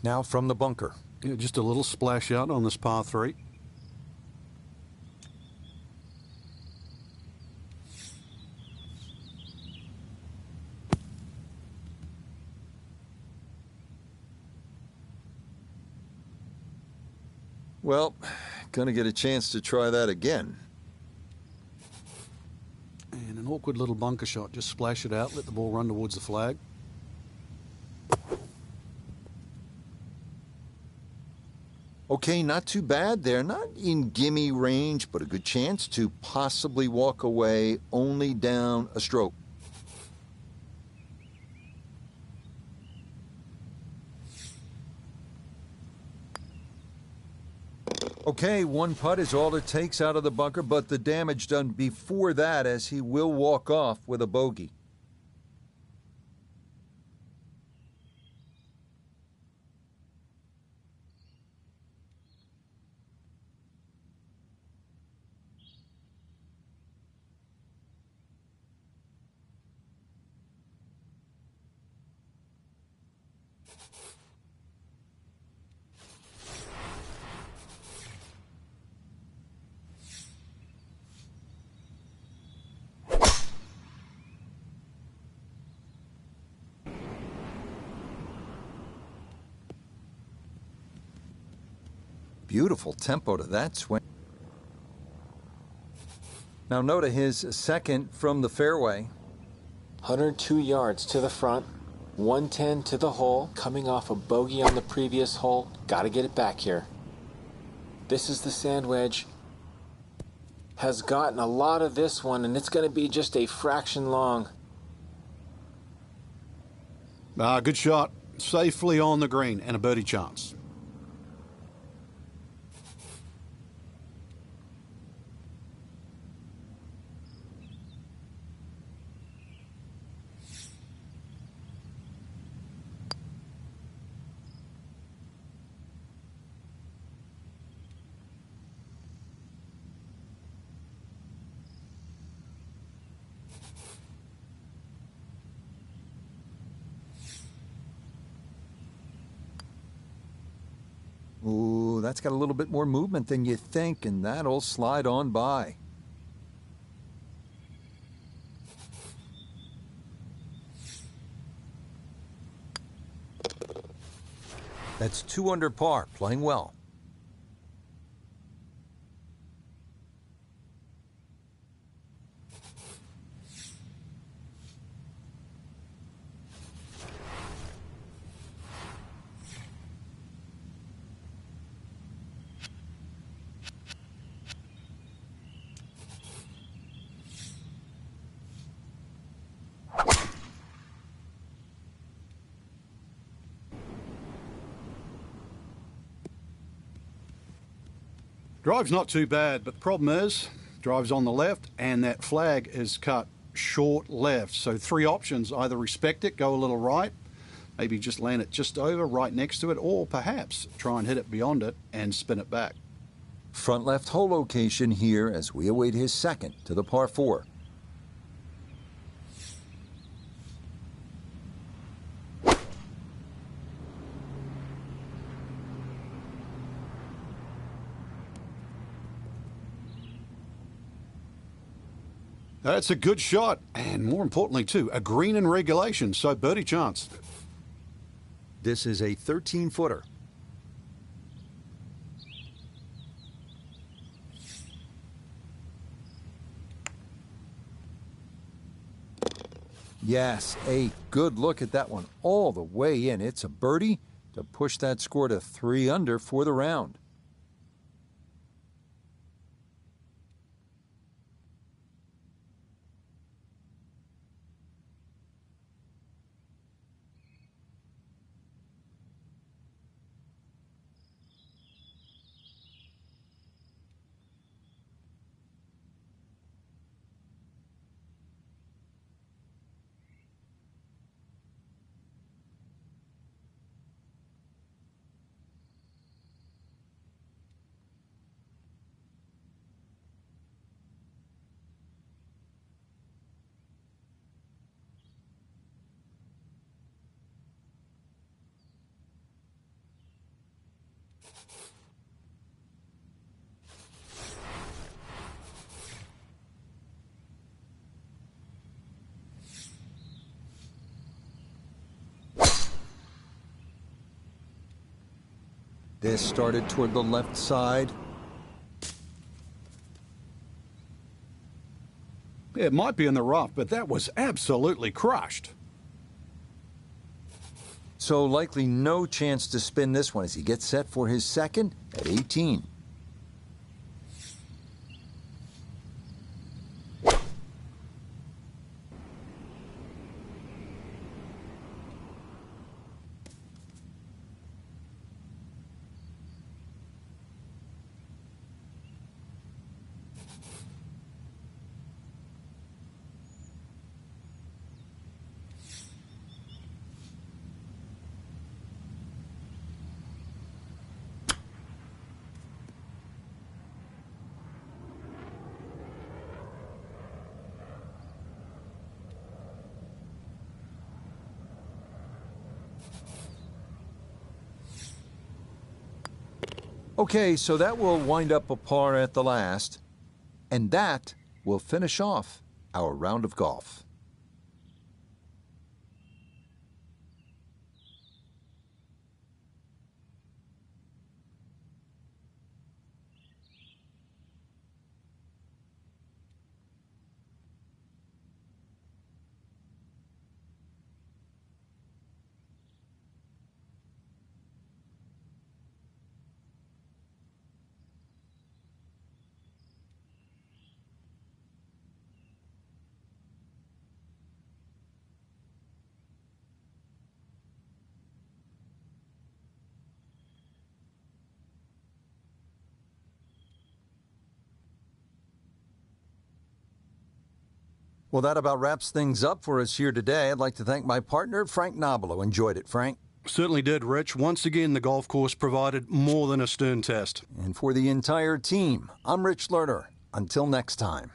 Now from the bunker. Yeah, just a little splash out on this par 3. Well, gonna get a chance to try that again. And an awkward little bunker shot. Just splash it out, let the ball run towards the flag. Okay, not too bad there. Not in gimme range, but a good chance to possibly walk away only down a stroke. Okay, one putt is all it takes out of the bunker, but the damage done before that, as he will walk off with a bogey. Beautiful tempo to that swing. Now note his second from the fairway. 102 yards to the front, 110 to the hole, coming off a bogey on the previous hole. Got to get it back here. This is the sand wedge. Has gotten a lot of this one, and it's going to be just a fraction long. Good shot. Safely on the green and a birdie chance. Ooh, that's got a little bit more movement than you think, and that'll slide on by. That's 2 under par, playing well. Drive's not too bad, but the problem is, drive's on the left, and that flag is cut short left. So 3 options: either respect it, go a little right, maybe just land it just over, right next to it, or perhaps try and hit it beyond it and spin it back. Front left hole location here as we await his second to the par 4. That's a good shot, and more importantly too, a green in regulation, so birdie chance. This is a 13-footer. Yes, a good look at that one all the way in. It's a birdie to push that score to 3 under for the round. This started toward the left side. It might be in the rough, but that was absolutely crushed. So likely no chance to spin this one as he gets set for his second at 18. Okay, so that will wind up a par at the last, and that will finish off our round of golf. Well, that about wraps things up for us here today. I'd like to thank my partner, Frank Nobilo. Enjoyed it, Frank. Certainly did, Rich. Once again, the golf course provided more than a stern test. And for the entire team, I'm Rich Lerner. Until next time.